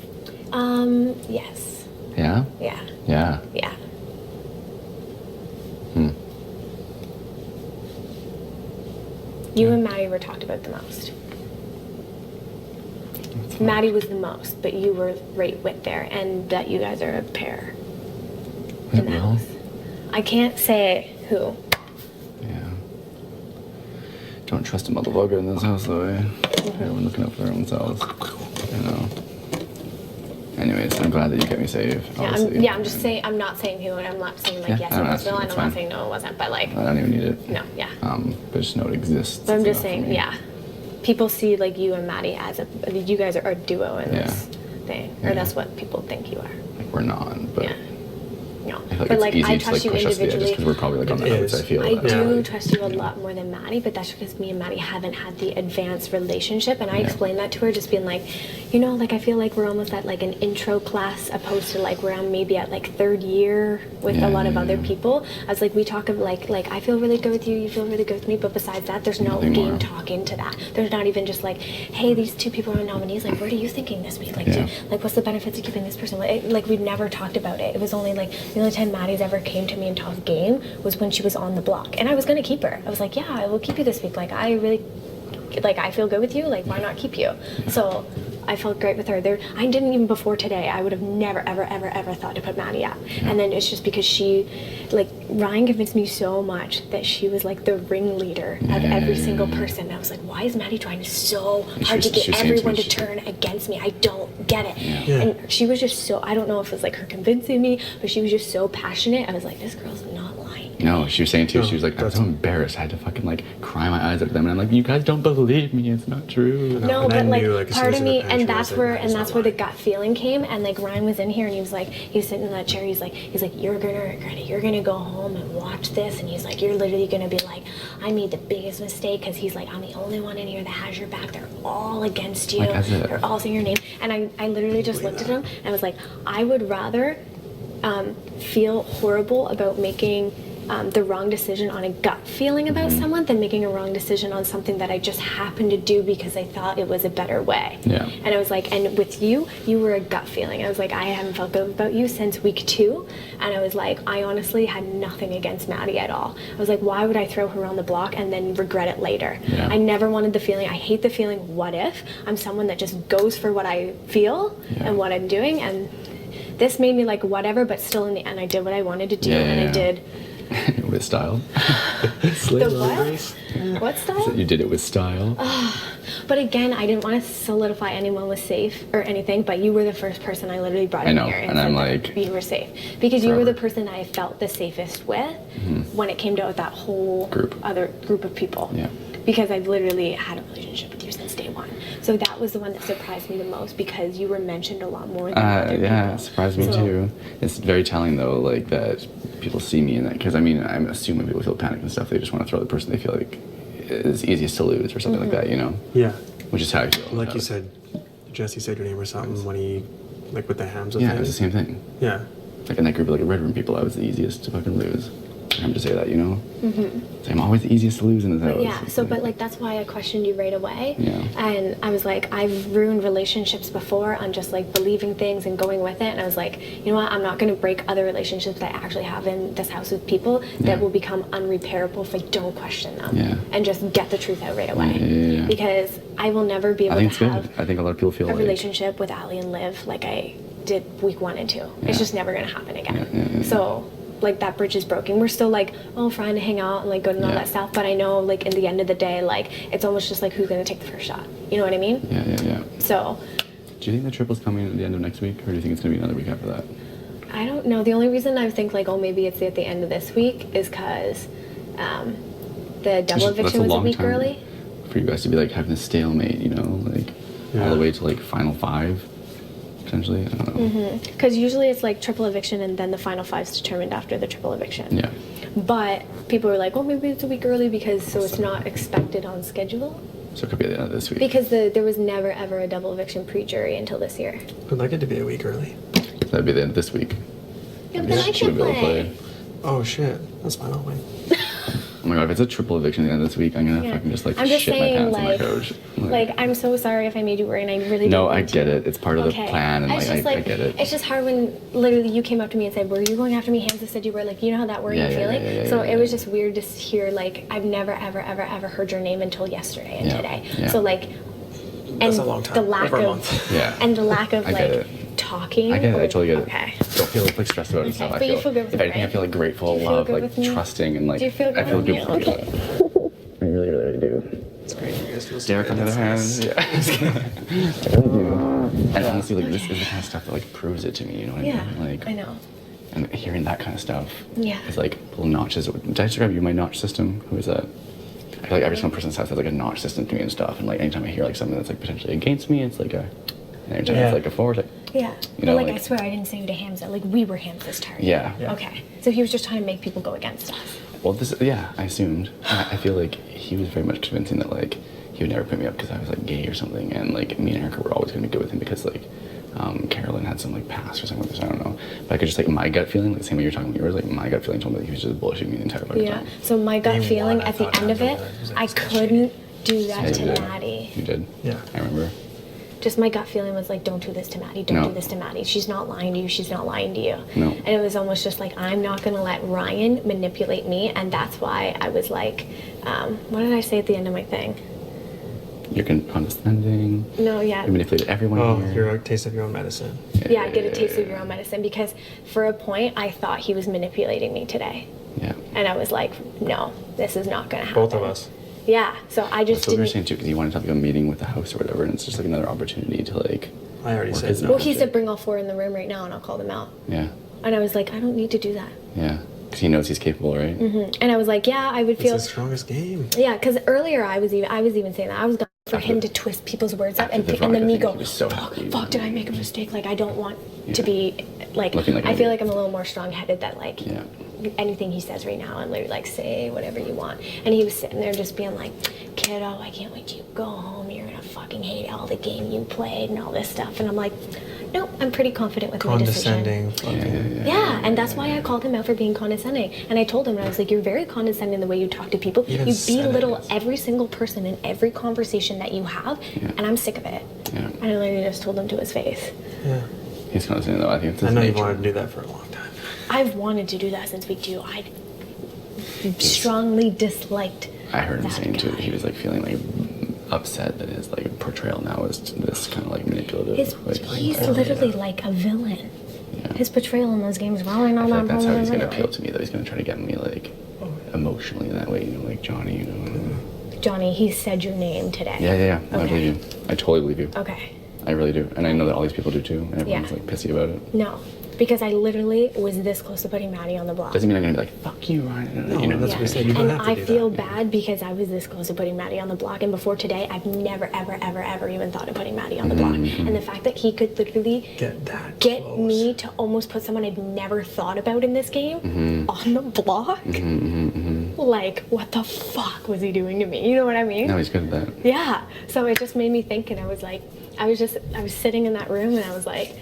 Yes. Yeah. Yeah. Yeah. Yeah. You and Maddie were talked about the most. Maddie was the most, but you were right with there, and that you guys are a pair Was in it the Will? house. I can't say who. Yeah. Don't trust a motherfucker in this house though, eh? Everyone looking out for their own selves. Anyways, I'm glad that you kept me safe. Yeah, I'm just saying. I'm not saying who, and I'm not saying like Yeah, yes no, it that's- was Will, and that's I'm not fine. saying no it wasn't. But like, I don't even need it. no, yeah. But just know it exists. But I'm It's just enough for saying, me. yeah. People see like you and Maddie as you guys are a duo in this thing, or Yeah. that's what people think you are. Like we're not, but Yeah. No, I feel like but it's like easy I to trust like you push us to the edges individually. because we're probably like on the It outs. I is. feel. I like. do trust you a lot more than Maddie, but that's because me and Maddie haven't had the advanced relationship, and I Yeah. explained that to her, just being like, like I feel like we're almost at like an intro class, opposed to like where I'm maybe at like third year with Yeah, a lot of yeah, other yeah. people. I was like, we talk of like I feel really good with you, you feel really good with me, but besides that, there's no Nothing game more. talk into that. There's not even just like, hey, these two people are nominees. Like, what are you thinking this week? Like, Yeah. what's the benefits of keeping this person? Like, we've never talked about it. It was only like the only time Maddie's ever came to me and talked game was when she was on the block, and I was gonna keep her. I was like, yeah, I will keep you this week. Like, I really, like, I feel good with you. Like, why not keep you? So I felt great with her. I didn't even before today. I would have never, ever, ever, ever thought to put Maddie up. And then it's just because she, like, Ryan convinced me so much that she was like the ringleader of every single person. And I was like, why is Maddie trying so hard to She was get saying to everyone me, to turn against me? I don't get it. Yeah. And she was just so, I don't know if it was like her convincing me, but she was just so passionate. I was like, this girl's not lying. No, she was saying too. She was like, "I'm That's- so embarrassed. I had to fucking like cry my eyes out to them." And I'm like, "You guys don't believe me. It's not true." No, and I but like knew, like, as soon part as of in the me, pantry, and I that's was like, where, "No, and he's that's not where the lying." gut feeling came. And like Ryan was in here, and he was sitting in that chair. He's like, you're gonna regret it. You're gonna go home and watch this, and he's like, you're literally gonna be like, I made the biggest mistake, because he's like, I'm the only one in here that has your back. They're all against you. Like, as a- They're all saying your name. And I literally just looked at him and I was like, I would rather feel horrible about making the wrong decision on a gut feeling about someone than making a wrong decision on something that I just happened to do because I thought it was a better way. Yeah. And I was like, and with you were a gut feeling. I was like, I haven't felt good about you since week 2. And I was like, I honestly had nothing against Maddie at all. I was like, why would I throw her on the block and then regret it later? Yeah. I never wanted the feeling. I hate the feeling, what if? I'm someone that just goes for what I feel and what I'm doing. And this made me like whatever, but still in the end, I did what I wanted to do. And I did. With style. The what? What style? You did it with style. But again, I didn't want to solidify anyone was safe or anything, but you were the first person I literally brought I in know, here and I'm said like, that you were safe. Because you were the forever. person I felt the safest with when it came to that whole other group of people. Yeah. Because I've literally had a relationship with you since day 1. So that was the one that surprised me the most, because you were mentioned a lot more than other Yeah, people. it surprised me So- too. It's very telling though, like that people see me in that, because I mean, I'm assuming people feel panic and stuff. They just want to throw the person they feel like is easiest to lose or something like that, you know? Yeah. Which is how I feel. Like about you it. said, Jesse said your name or something when he, like with the Hamza Yeah, thing. it was the same thing. Yeah. Like in that group of like Red Room people, I was the easiest to fucking lose. I'm to say that, you know? So I'm always the easiest to lose in the house. Yeah, so but like that's why I questioned you right away. Yeah. And I was like, I've ruined relationships before on just like believing things and going with it. And I was like, you know what? I'm not going to break other relationships that I actually have in this house with people that will become unrepairable if I don't question them. Yeah. And just get the truth out right away. Yeah. Because I will never be I able think to it's have good. I think a lot of people feel a like relationship with Ali and Liv like I did week 1 and 2. Yeah. It's just never going to happen again. Yeah. So like that bridge is broken. We're still like, trying to hang out and like go to all that stuff. But I know like in the end of the day, like it's almost just like who's gonna take the first shot. You know what I mean? Yeah. So Do you think the triple's coming at the end of next week, or do you think it's gonna be another week after that? I don't know. The only reason I think like, maybe it's at the end of this week is because the double That's eviction was a long week time early. for you guys to be like having a stalemate, you know, like all the way to like final 5, potentially. I don't know. Because usually it's like triple eviction and then the final 5's determined after the triple eviction. Yeah. But people were like, maybe it's a week early because so it's not expected on schedule. So it could be at the end of this week. Because there was never ever a double eviction pre-jury until this year. I'd like it to be a week early. That'd be the end of this week. Yeah, but then I She can would be able to play. Oh shit. That's fine. I'll win. Oh my god, if it's a triple eviction at the end of this week, I'm gonna Yeah. fucking just like I'm just shit saying, my pants on my like- coach. Like, I'm so sorry if I made you worry, and I really No, didn't I mean to. get it. It's part of the plan, and It's like, just I get it. It's just hard when literally you came up to me and said, "Were you going after me?" Hamza said you were. Like, you know how that worrying Yeah, yeah, feeling. yeah, So yeah, it was yeah. just weird to hear. Like, I've never ever heard your name until yesterday and Yeah, today. yeah. So like, That's and a long time. the lack Over a of month. Yeah. and the lack of I like get it. talking. I get it. I or- totally get it. Okay. Don't feel like stressed about it and stuff. Okay, I but you feel, feel good with if me, anything, I right? feel like grateful, Do you feel love, good like with me? trusting, and like Do you feel good I feel with good. me? for you. Okay. I really do. It's great. You guys feel Derek, on the other hand, yeah. I really do. And honestly, like this is the kind of stuff that like proves it to me. You know what Yeah, I mean? Like, I know. and hearing that kind of stuff Yeah. is like little notches. Did I describe you my notch system? Who is that? I feel like every single person's house has like a notch system to me and stuff. And like anytime I hear like something that's like potentially against me, it's like a. And every time Yeah. it's like a forward, like Yeah. You know, but like I like- swear I didn't say you to Hamza. Like we were Hamza's target. yeah. Yeah. Okay. So he was just trying to make people go against us. Well, I assumed. I feel like he was very much convincing that like he would never put me up because I was like gay or something, and like me and Erica were always going to be good with him because like Carolyn had some like past or something with this. I don't know, but I could just like my gut feeling, like the same way you're talking about yours, like my gut feeling told me that he was just bullshitting me the entire fucking Yeah. time. So my gut Name feeling one, I at the thought end of after it, that, it was like, I it's kinda couldn't do Yeah, that you to did. Maddie. You did. Yeah. I remember. Just my gut feeling was like, don't do this to Maddie. Don't No. do this to Maddie. She's not lying to you. She's not lying to you. No. And it was almost just like, I'm not going to let Ryan manipulate me. And that's why I was like, what did I say at the end of my thing? You're condescending. No, yeah. You manipulated everyone Oh, here. you're a taste of your own medicine. Yeah, get a taste of your own medicine. Because for a point, I thought he was manipulating me today. Yeah. And I was like, no, this is not going to happen. Both of us. Yeah. So I just That's what we were didn't. saying too, because you wanted to have like a meeting with the house or whatever, and it's just like another opportunity to like. I already Work said is no. Well, he said bring all 4 in the room right now and I'll call them out. Yeah. And I was like, I don't need to do that. Yeah. Because he knows he's capable, right? And I was like, yeah, I would It's feel. his strongest game. Yeah, because earlier I was even saying that I was going for him to twist people's words up and then me go, he was so happy. fuck, did I make a mistake? Like I don't want to be like, Looking like an I feel idiot. like I'm a little more strong-headed that like Yeah. anything he says right now and literally like say whatever you want. And he was sitting there just being like, kiddo, I can't wait till you go home. You're gonna fucking hate all the game you played and all this stuff. And I'm like, no, I'm pretty confident with my decision. Condescending. Fucking. Yeah, and that's why I called him out for being condescending. And I told him, and I was like, you're very condescending the way you talk to people. You even You said it. belittle every single person in every conversation that you have, and I'm sick of it. Yeah. And I literally just told him to his face. Yeah. He's condescending though. I think it's his I know you nature. wanted to do that for a long time. I've wanted to do that since week 2. I strongly disliked I heard him that saying too guy. that he was like feeling like upset that his like portrayal now is this kind of like manipulative. He's literally like a villain. Yeah. His portrayal in those games, well, I know I feel that like that's how he's gonna anyway. appeal to me. Though he's gonna try to get me like emotionally in that way. You know, like Johnny. You know. Johnny, he said your name today. Yeah. I Okay. believe you. I totally believe you. Okay. I really do, and I know that all these people do too. And everyone's Yeah. like pissy about it. No, because I literally was this close to putting Maddie on the block. Doesn't mean I'm gonna be like fuck you, Ryan. No, you know, that's what we said. You don't And have to I do feel that. bad because I was this close to putting Maddie on the block, and before today, I've never, ever even thought of putting Maddie on the block. And the fact that he could literally Get that. get close. me to almost put someone I'd never thought about in this game on the block, like what the fuck was he doing to me? You know what I mean? No, he's good at that. Yeah. So it just made me think, and I was like, I was sitting in that room, and I was like,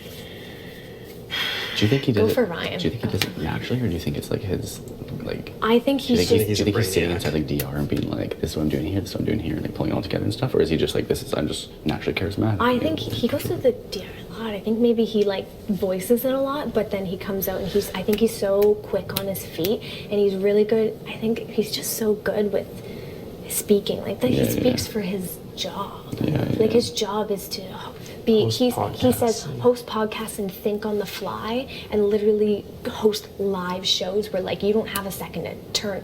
Do you think he Go does it? for Ryan. Do you think he does it naturally, or do you think it's like his like? I think Do you he's think, just. do you think he's sitting brainiac. inside like DR and being like, "This is what I'm doing here. This is what I'm doing here," and like pulling it all together and stuff, or is he just like, I'm just naturally charismatic? I think he goes to the DR a lot. I think maybe he like voices it a lot, but then he comes out and I think he's so quick on his feet, and he's really good. I think he's just so good with speaking. Like that, he speaks for his job. Like his job is to be. Host He podcasts says and- host podcasts and think on the fly, and literally host live shows where like you don't have a second to turn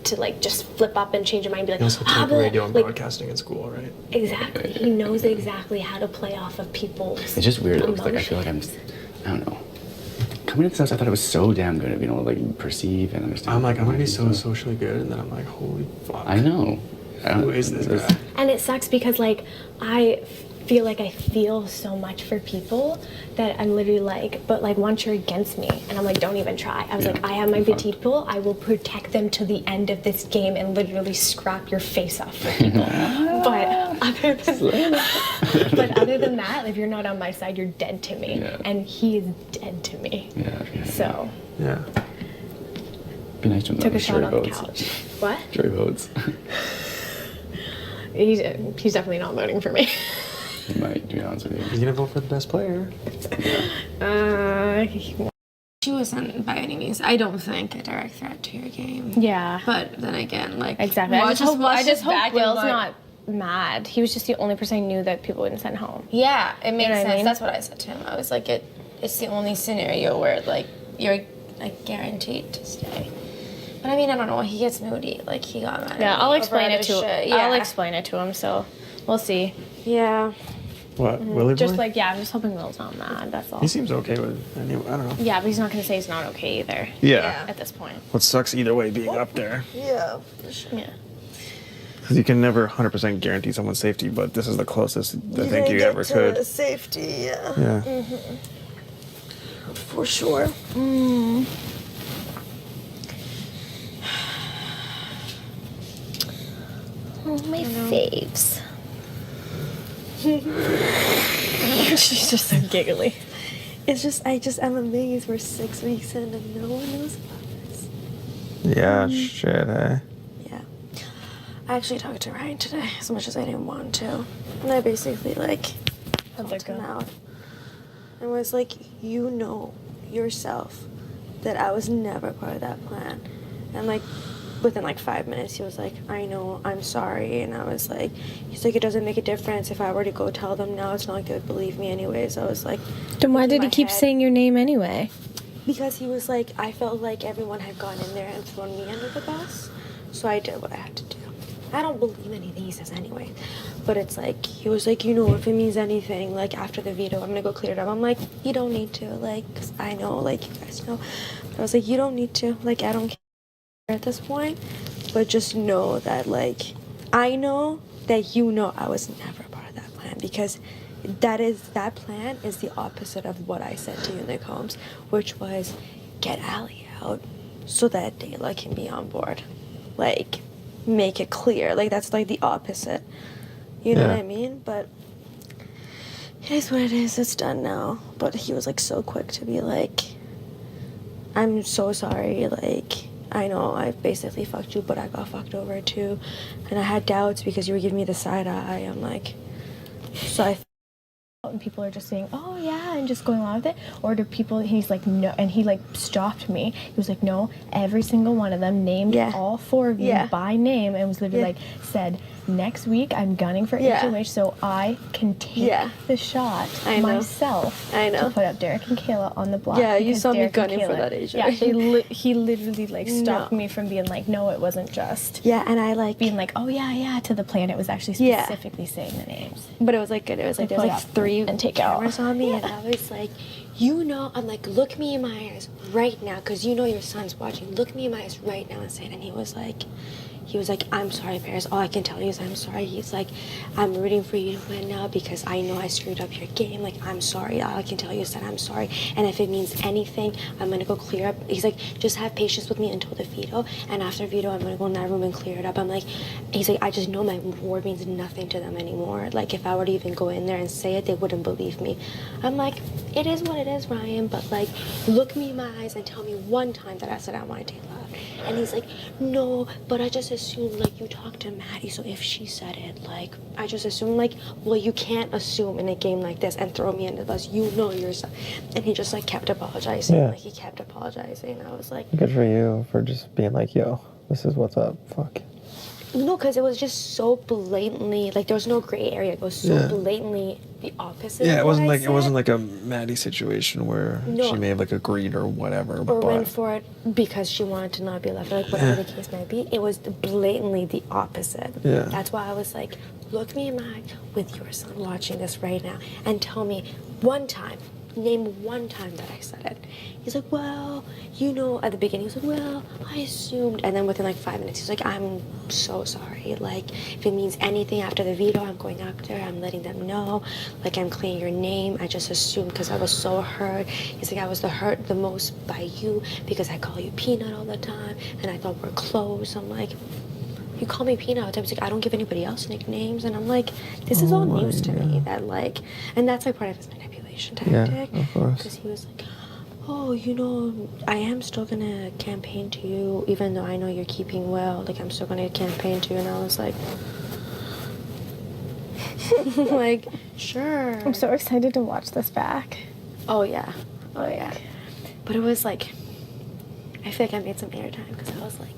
to just flip up and change your mind. And be like, He also took blah, radio and like, broadcasting in school, right? Exactly. He knows exactly how to play off of people's. It's just weird. Though, 'cause, like I feel like I don't know. Coming into this, I thought it was so damn good at being able to like perceive and understand. I'm like, I'm gonna be so stuff. socially good, and then I'm like, holy fuck. I know. Who is this guy? And it sucks because like I feel like I feel so much for people that I'm literally like, but like once you're against me, and I'm like, don't even try. I was Yeah, like, I have my you're fucked. petite people. I will protect them to the end of this game and literally scrap your face off for people. but other than that, if you're not on my side, you're dead to me. Yeah. And he is dead to me. Yeah. So Yeah. Be nice to him. took though, a shot jury on the votes. couch. What? Jury votes. He's definitely not voting for me. He might, to be honest with you. He's gonna vote for the best player. She wasn't by any means, I don't think, a direct threat to your game. Yeah. But then again, like Exactly. I watch just us hope back and Will's like- not mad. He was just the only person I knew that people wouldn't send home. Yeah, it makes know what I sense. mean? That's what I said to him. I was like, it's the only scenario where like you're like guaranteed to stay. But I mean, I don't know. He gets moody. Like he got mad. Yeah, at me I'll over explain it other to shit. him. Yeah. I'll explain it to him. So we'll see. Yeah. What? Willie Just boy? like I'm just hoping Will's not mad. That's all. He seems okay with. I don't know. Yeah, but he's not gonna say he's not okay either. Yeah. At this point. What sucks either way being up there. Yeah. Yeah. Because you can never 100% guarantee someone's safety, but this is the closest I think you ever could. Safety, yeah. Yeah. For sure. Oh, my faves. She's just so giggly. It's just, I'm amazed we're 6 weeks in and no one knows about this. Yeah, shit, hey. Yeah. I actually talked to Ryan today as much as I didn't want to. And I basically, like, How'd helped that him go? out. And was like, you know yourself that I was never part of that plan. And, like, within, like, 5 minutes, he was like, I know, I'm sorry. And I was like, he's like, it doesn't make a difference. If I were to go tell them now, it's not like they would believe me anyways. I was like, Then why in did he my keep head- saying your name anyway? Because he was like, I felt like everyone had gone in there and thrown me under the bus. So I did what I had to do. I don't believe anything he says anyway. But it's like, he was like, you know, if it means anything, like, after the veto, I'm gonna go clear it up. I'm like, you don't need to, like, 'cause I know, like, you guys know. I was like, you don't need to, like, I don't care at this point. But just know that, like, I know that you know I was never a part of that plan, because that plan is the opposite of what I said to you, Nick Holmes, which was get Allie out so that Dayla can be on board. Like, make it clear. Like, that's like the opposite. You know what I mean? But it is what it is. It's done now. But he was like so quick to be like, I'm so sorry. Like, I know I basically fucked you, but I got fucked over too. And I had doubts because you were giving me the side eye. I'm like, so I and people are just saying, oh yeah, and just going along with it? Or do people, he's like, no, and he like stopped me. He was like, no, every single one of them, named all 4 of you by name, and was literally like, said, next week I'm gunning for HOH so I can take the shot myself to put up Derek and Kayla on the block. Yeah, you because saw me Derek and gunning for Kayla- that HOH. Yeah, he literally like stopped me from being like, no, it wasn't just and I like being like, oh yeah, to the plan. It was actually specifically saying the names. But it was like good. It was like there was like 3 and take cameras on me, and I was like, you know, I'm like, look me in my eyes right now, because you know your son's watching. Look me in my eyes right now and say it. And he was like, I'm sorry, Paris. All I can tell you is I'm sorry. He's like, I'm rooting for you to win now because I know I screwed up your game. Like, I'm sorry. All I can tell you is that I'm sorry. And if it means anything, I'm going to go clear up. He's like, just have patience with me until the veto. And after veto, I'm going to go in that room and clear it up. I'm like, he's like, I just know my word means nothing to them anymore. Like, if I were to even go in there and say it, they wouldn't believe me. I'm like, it is what it is, Ryan. But, like, look me in my eyes and tell me one time that I said I want to take love. And he's like, no, but I just assumed, like, you talked to Maddie, so if she said it, like, I just assumed, like, well, you can't assume in a game like this and throw me under the bus. You know yourself. And he just, like, kept apologizing. Yeah. Like, he kept apologizing. I was like, Good for you for just being like, yo, this is what's up. Fuck. no, because it was just so blatantly, like, there was no gray area. It was so blatantly the opposite. Yeah, of it what wasn't I like said. a Maddie situation where No. she may have like agreed or whatever. Or but went for it because she wanted to not be left, or like whatever the case might be. It was blatantly the opposite. Yeah. That's why I was like, look me in my eye with your son watching this right now and tell me one time, name one time that I said it. He's like, well, you know, at the beginning, he was like, well, I assumed. And then within like 5 minutes, he's like, I'm so sorry. Like, if it means anything after the veto, I'm going up there, I'm letting them know. Like, I'm clearing your name. I just assumed because I was so hurt. He's like, I was hurt the most by you because I call you Peanut all the time. And I thought we're close. I'm like, you call me Peanut. I was like, I don't give anybody else nicknames. And I'm like, this is all news to me. That, like, and that's like part of his manipulation tactic. Yeah, of course. Because he was like, oh, you know, I am still gonna campaign to you, even though I know you're keeping well. Like, I'm still gonna campaign to you. And I was like, like, sure. I'm so excited to watch this back. Oh, yeah. Oh, yeah. But it was like, I feel like I made some airtime because I was like,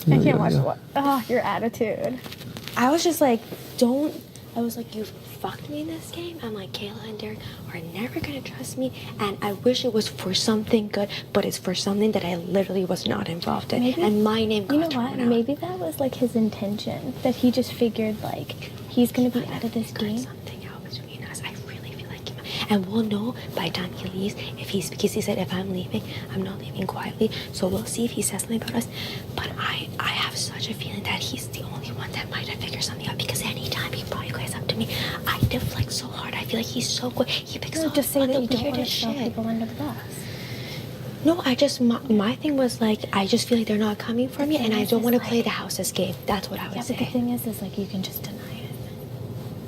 I can't watch what. Oh, your attitude. I was just like, I was like, you fucked me in this game. I'm like, Kayla and Derek are never gonna trust me, and I wish it was for something good, but it's for something that I literally was not involved in. Maybe, and my name got you know thrown what? out. Maybe that was like his intention. That he just figured like he's gonna be out of this game. Something out between us. I really feel like him. And we'll know by the time he leaves if he's, because he said if I'm leaving, I'm not leaving quietly. So we'll see if he says something about us. But I have such a feeling that he's the only one that might have figured something out, because anytime he brought you guys up to me, I deflect so hard. I feel like he's so good. He picks No, up just say on that the you don't want to weirdest throw shit. people under the bus. No, I just, my thing was like, I just feel like they're not coming for me, and I don't want to play the house's game. That's what I Yeah, would but the say. thing is like you can just deny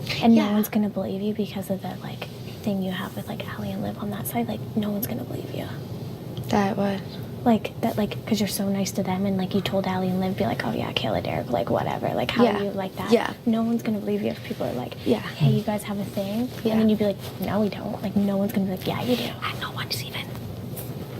it, and no Yeah. one's gonna believe you because of that like thing you have with like Allie and Liv on that side. Like no one's gonna believe you. That would. Like that, like because you're so nice to them, and like you told Allie and Liv, be like, oh yeah, Kayla, Derek, like whatever, like how Yeah. do you like that? Yeah. No one's gonna believe you if people are like, Yeah. hey, you guys have a thing, Yeah. and then you'd be like, no, we don't. Like no one's gonna be like, yeah, you do. And no one's even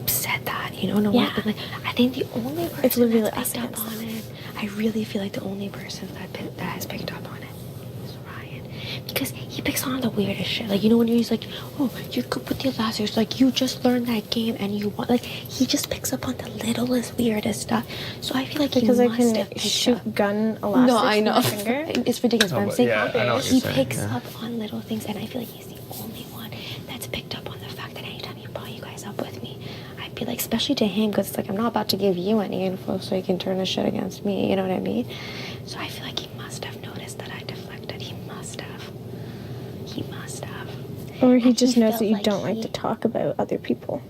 said that, you know? No Yeah. one's been like, I think the only person It's literally that's us picked up against on it, I really feel like the only person that has picked up on it is Ryan. Because he picks on the weirdest shit. Like, you know, when he's like, oh, you're good with the lasers. Like, you just learned that game and you want. Like, he just picks up on the littlest, weirdest stuff. So I feel like Because he I must have can picked shoot up. gun elastics No, I with know. my finger. It's ridiculous, but I'm but saying yeah, I know what he you're saying, picks yeah. up on little things, and I feel like he's the only one that's picked up on the fact that anytime he brought you guys up with me, I'd be like, especially to him, because it's like, I'm not about to give you any info so you can turn the shit against me, you know what I mean? So I feel like he must have noticed that I deflected. He must have. He must have. Or he And just he knows felt that you like don't like he- to talk about other people.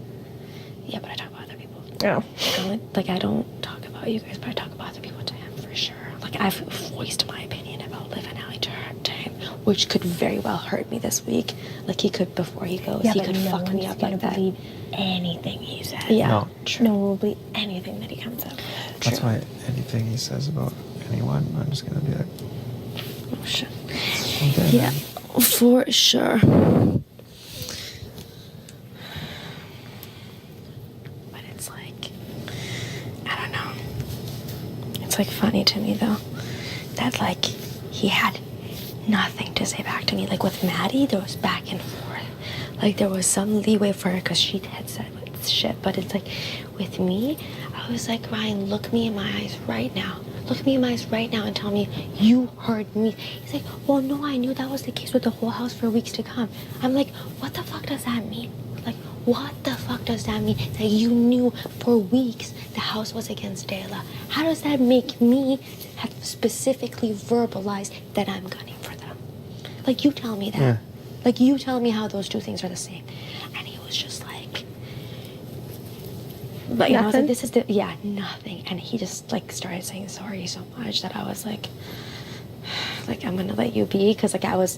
Yeah, but I talk about other people. Oh. Like, I don't talk about you guys, but I talk about other people to him for sure. Like, I've voiced my opinion about Liv and Allie to him, which could very well hurt me this week. Like, he could, before he goes, he could fuck me up like that. believe anything he says. Yeah. No. No one will believe anything that he comes up with. That's why anything he says about anyone, I'm just gonna be like, Oh, shit. okay, Yeah, man. for sure. But it's like, I don't know. It's like funny to me though that like he had nothing to say back to me. Like with Maddie, there was back and forth. Like there was some leeway for her because she had said shit. But it's like with me, I was like, Ryan, look me in my eyes right now. Look me in my eyes right now and tell me you heard me. He's like, well, no, I knew that was the case with the whole house for weeks to come. I'm like, what the fuck does that mean? Like, what the fuck does that mean? That you knew for weeks the house was against Dayla. How does that make me have specifically verbalized that I'm gunning for them? Like, you tell me that. Yeah. Like, you tell me how those two things are the same. And he was just like, but I was Nothing? like, this is the, yeah, nothing. And he just like started saying sorry so much that I was like, I'm gonna let you be, because like I was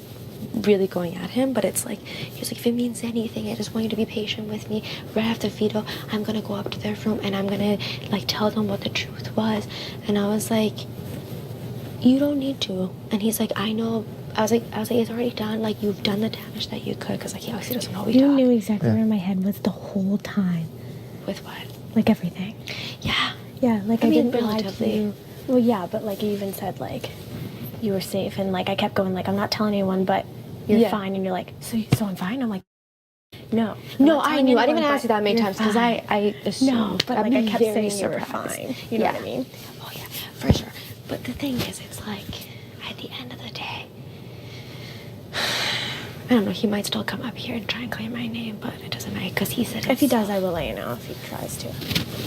really going at him. But it's like, he was like, if it means anything, I just want you to be patient with me. Right after veto, I'm gonna go up to their room and I'm gonna like tell them what the truth was. And I was like, you don't need to. And he's like, I know. I was like, it's already done. Like, you've done the damage that you could, because like he obviously doesn't know we You talk. knew exactly where my head was the whole time. With what? Like everything. Yeah. Yeah, like I I, mean, didn't lie to relatively. you. Well, yeah, but like you even said like you were safe, and like I kept going like I'm not telling anyone, but you're Yeah. fine, and you're like so I'm fine. I'm like no, No, I knew. I didn't even ask you that many times because I I assumed. no, but I'd like be I kept very saying you were surprised. fine. You know what I mean? Oh yeah, for sure. But the thing is, it's like at the end of the day, I don't know. He might still come up here and try and claim my name, but it doesn't matter because he said If he does, himself. I will let you know if he tries to.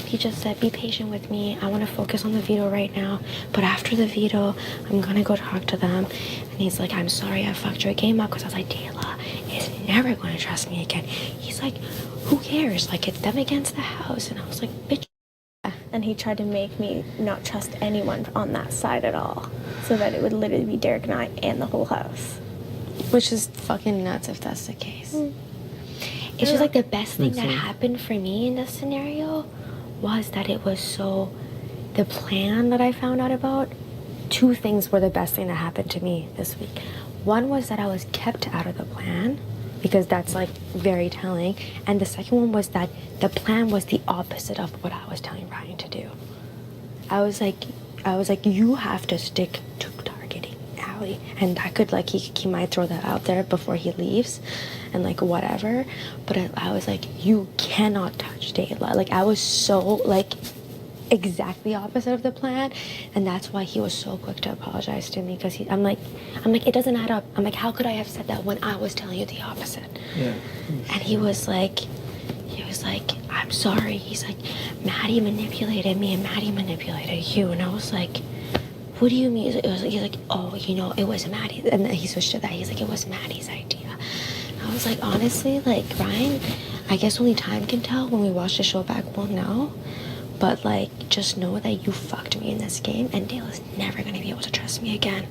He just said, be patient with me. I want to focus on the veto right now. But after the veto, I'm going to go talk to them. And he's like, I'm sorry I fucked your game up. Because I was like, Dayla is never going to trust me again. He's like, who cares? Like, it's them against the house. And I was like, bitch. And he tried to make me not trust anyone on that side at all, so that it would literally be Derek and I and the whole house. Which is fucking nuts if that's the case. It's just like the best thing that happened for me in this scenario was that it was so, the plan that I found out about, two things were the best thing that happened to me this week. One was that I was kept out of the plan, because that's like very telling. And the second one was that the plan was the opposite of what I was telling Ryan to do. I was like, you have to stick to targeting Allie. And that could like, he might throw that out there before he leaves and like whatever. But I was like, you cannot touch Dayla. Like I was so like exactly opposite of the plan. And that's why he was so quick to apologize to me, because I'm like, it doesn't add up. I'm like, how could I have said that when I was telling you the opposite? Yeah. And he was like, I'm sorry. He's like, Maddie manipulated me and Maddie manipulated you. And I was like, what do you mean? He's like, oh, you know, it was Maddie. And then he switched to that. He's like, it was Maddie's idea. And I was like, honestly, like, Ryan, I guess only time can tell. When we watch the show back, we'll know. But, like, just know that you fucked me in this game, and Dayla's never going to be able to trust me again.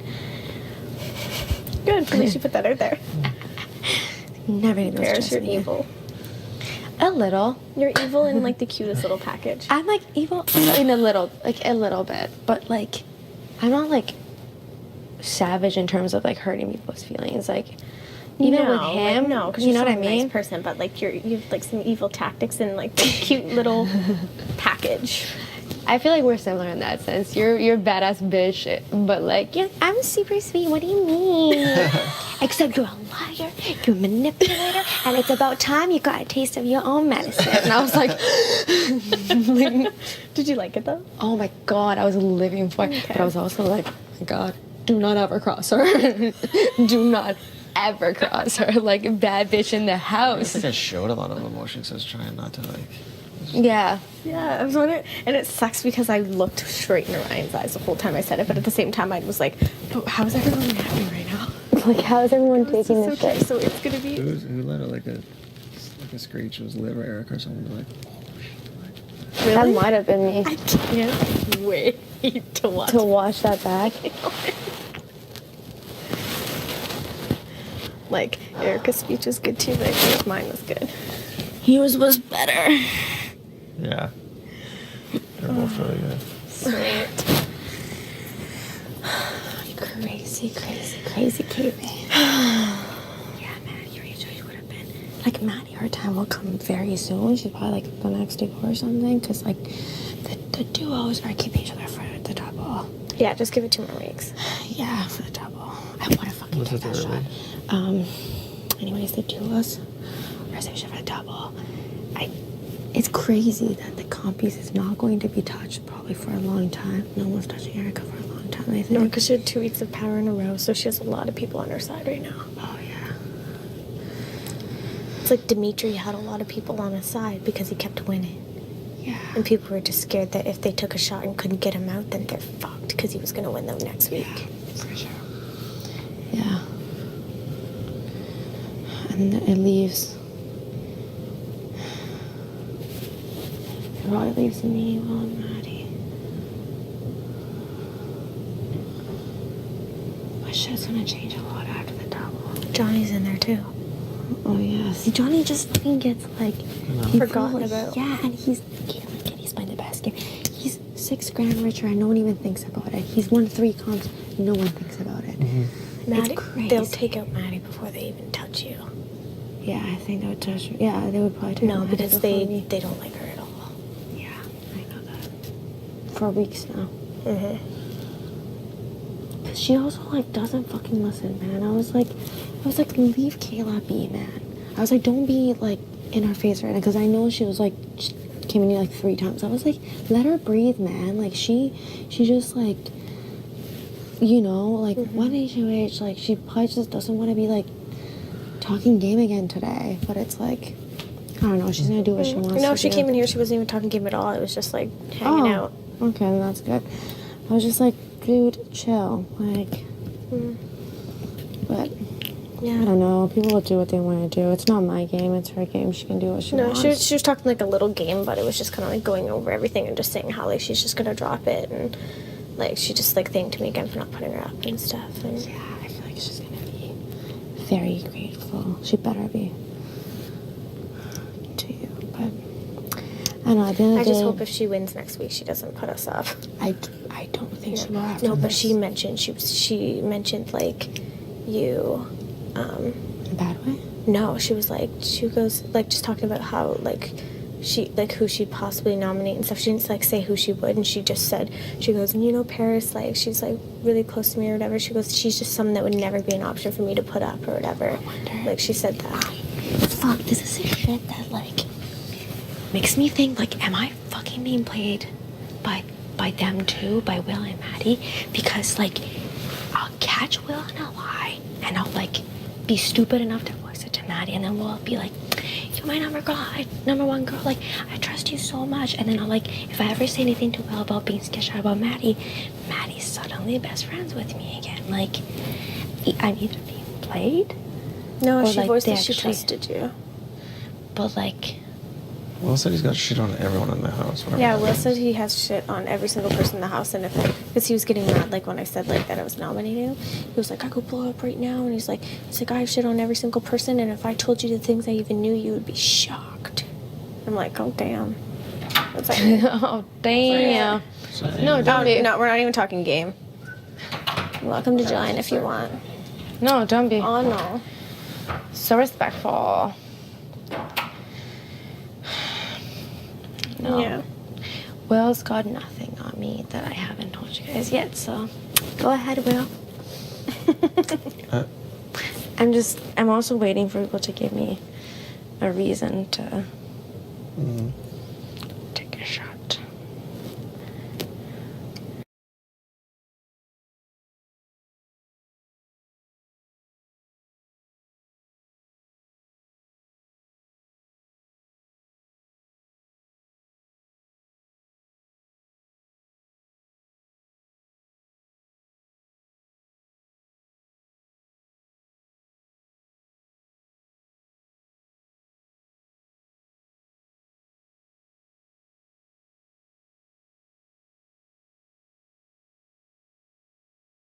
Good, at least you put that out there. Never going to be able to Paris, trust you're me. evil. A little. You're evil in like the cutest little package. I'm, like, evil in a little bit. But, like, I'm not, like, savage in terms of, like, hurting people's feelings. Like, even with him, no, because you you're know so what I mean? nice person, but like you have like some evil tactics in like the cute little package. I feel like we're similar in that sense. You're a badass bitch, but like, yeah, I'm super sweet. What do you mean? Except you're a liar, you're a manipulator, and it's about time you got a taste of your own medicine. And I was like, Did you like it though? oh my god, I was living for it. But I was also like, oh my god, do not ever cross her. Do not ever cross her. Like, bad bitch in the I house. think I showed a lot of emotion, so I was trying not to like. Yeah. Yeah, I was wondering, and it sucks because I looked straight in Ryan's eyes the whole time I said it, but at the same time I was like, but how's everyone reacting right now? Like, how's everyone It's taking this okay, shit? so it's gonna be. Who let it like a screech? It was Liv or Eric or someone like. That might have been me. I can't wait to watch. To watch that back. Like, Erica's speech was good too, but I think mine was good. Yours was better. Yeah. They're both really good. Sweet. Crazy, Katie. Yeah, man, your age would have been. Like, Maddie, her time will come very soon. She's probably like the next day or something. Because, like, the duos are keeping each other for the double. Yeah, just give it 2 more weeks. Yeah, for the double. I want to fucking Was take it that early? shot. Anyways, the duos are saved for the double. It's crazy that the compies is not going to be touched probably for a long time. No one's touching Erica for a long time, I think. No, because she had 2 weeks of power in a row, so she has a lot of people on her side right now. Oh, yeah. It's like Dimitri had a lot of people on his side because he kept winning. Yeah. And people were just scared that if they took a shot and couldn't get him out, then they're fucked because he was going to win them next week. For sure. Yeah. And it leaves. It probably leaves me, Will, and Maddie. But shit's gonna change a lot after the double. Johnny's in there too. Oh, yes. Johnny just fucking gets like. Forgotten about. Yeah, and he's playing the best game. He's $6,000 richer and no one even thinks about it. He's won 3 comps, no one thinks about it. Maddie, It's crazy. they'll take out Maddie before they even touch you. Yeah, I think they would touch. Yeah, they would probably touch. No, Maddie because before they me. don't like her at all. Yeah, I know that. For weeks now. Mm-hmm. Cause she also like doesn't fucking listen, man. I was like, leave Kayla be, man. I was like, don't be like in her face right now, because I know she was like, she came in here like 3 times. I was like, let her breathe, man. Like she just like, you know, like one HOH, like she probably just doesn't want to be like talking game again today. But it's like, I don't know. She's gonna do what she wants. No, to she do. came in here. She wasn't even talking game at all. It was just like hanging out. Okay, then that's good. I was just like, dude, chill. Like, but Yeah. I don't know. People will do what they want to do. It's not my game. It's her game. She can do what she No, wants. she was talking like a little game, but it was just kind of like going over everything and just saying how like she's just gonna drop it and like she just like thanked me again for not putting her up and stuff. And Yeah, I feel like she's gonna be very grateful. She better be to you. But I don't know. At the end of I the just day, hope if she wins next week, she doesn't put us up. I don't think she will. After No, but this. she mentioned like you. In a bad way. No, she goes like just talking about how like she like who she'd possibly nominate and stuff. She didn't like say who she would, and she just said she goes, and you know Paris, like she's like really close to me or whatever. She goes, she's just someone that would never be an option for me to put up or whatever. Like she said that. Fuck, this is the shit that like makes me think like, am I fucking being played by them too, by Will and Maddie? Because like I'll catch Will in a lie and I'll like be stupid enough to voice it to Maddie, and then we'll be like, you're my number one girl, like I trust you so much. And then I'll like, if I ever say anything to Will about being sketched out about Maddie's suddenly best friends with me again. Like I'm either being played, No, Or, she like, voiced they that she actually- trusted you. but like Will said he's got shit on everyone in the house. whatever Yeah, that Will means. said he has shit on every single person in the house, and because he was getting mad, like when I said like that I was nominating him, he was like, I could blow up right now, and he's like, I have shit on every single person, and if I told you the things I even knew, you would be shocked. I'm like, oh damn. It's like, Oh, damn. No, don't be. no, we're not even talking game. You're welcome to join if you want. No, don't be. Oh no. So respectful. No. Yeah. Will's got nothing on me that I haven't told you guys yet, so go ahead, Will. I'm also waiting for people to give me a reason to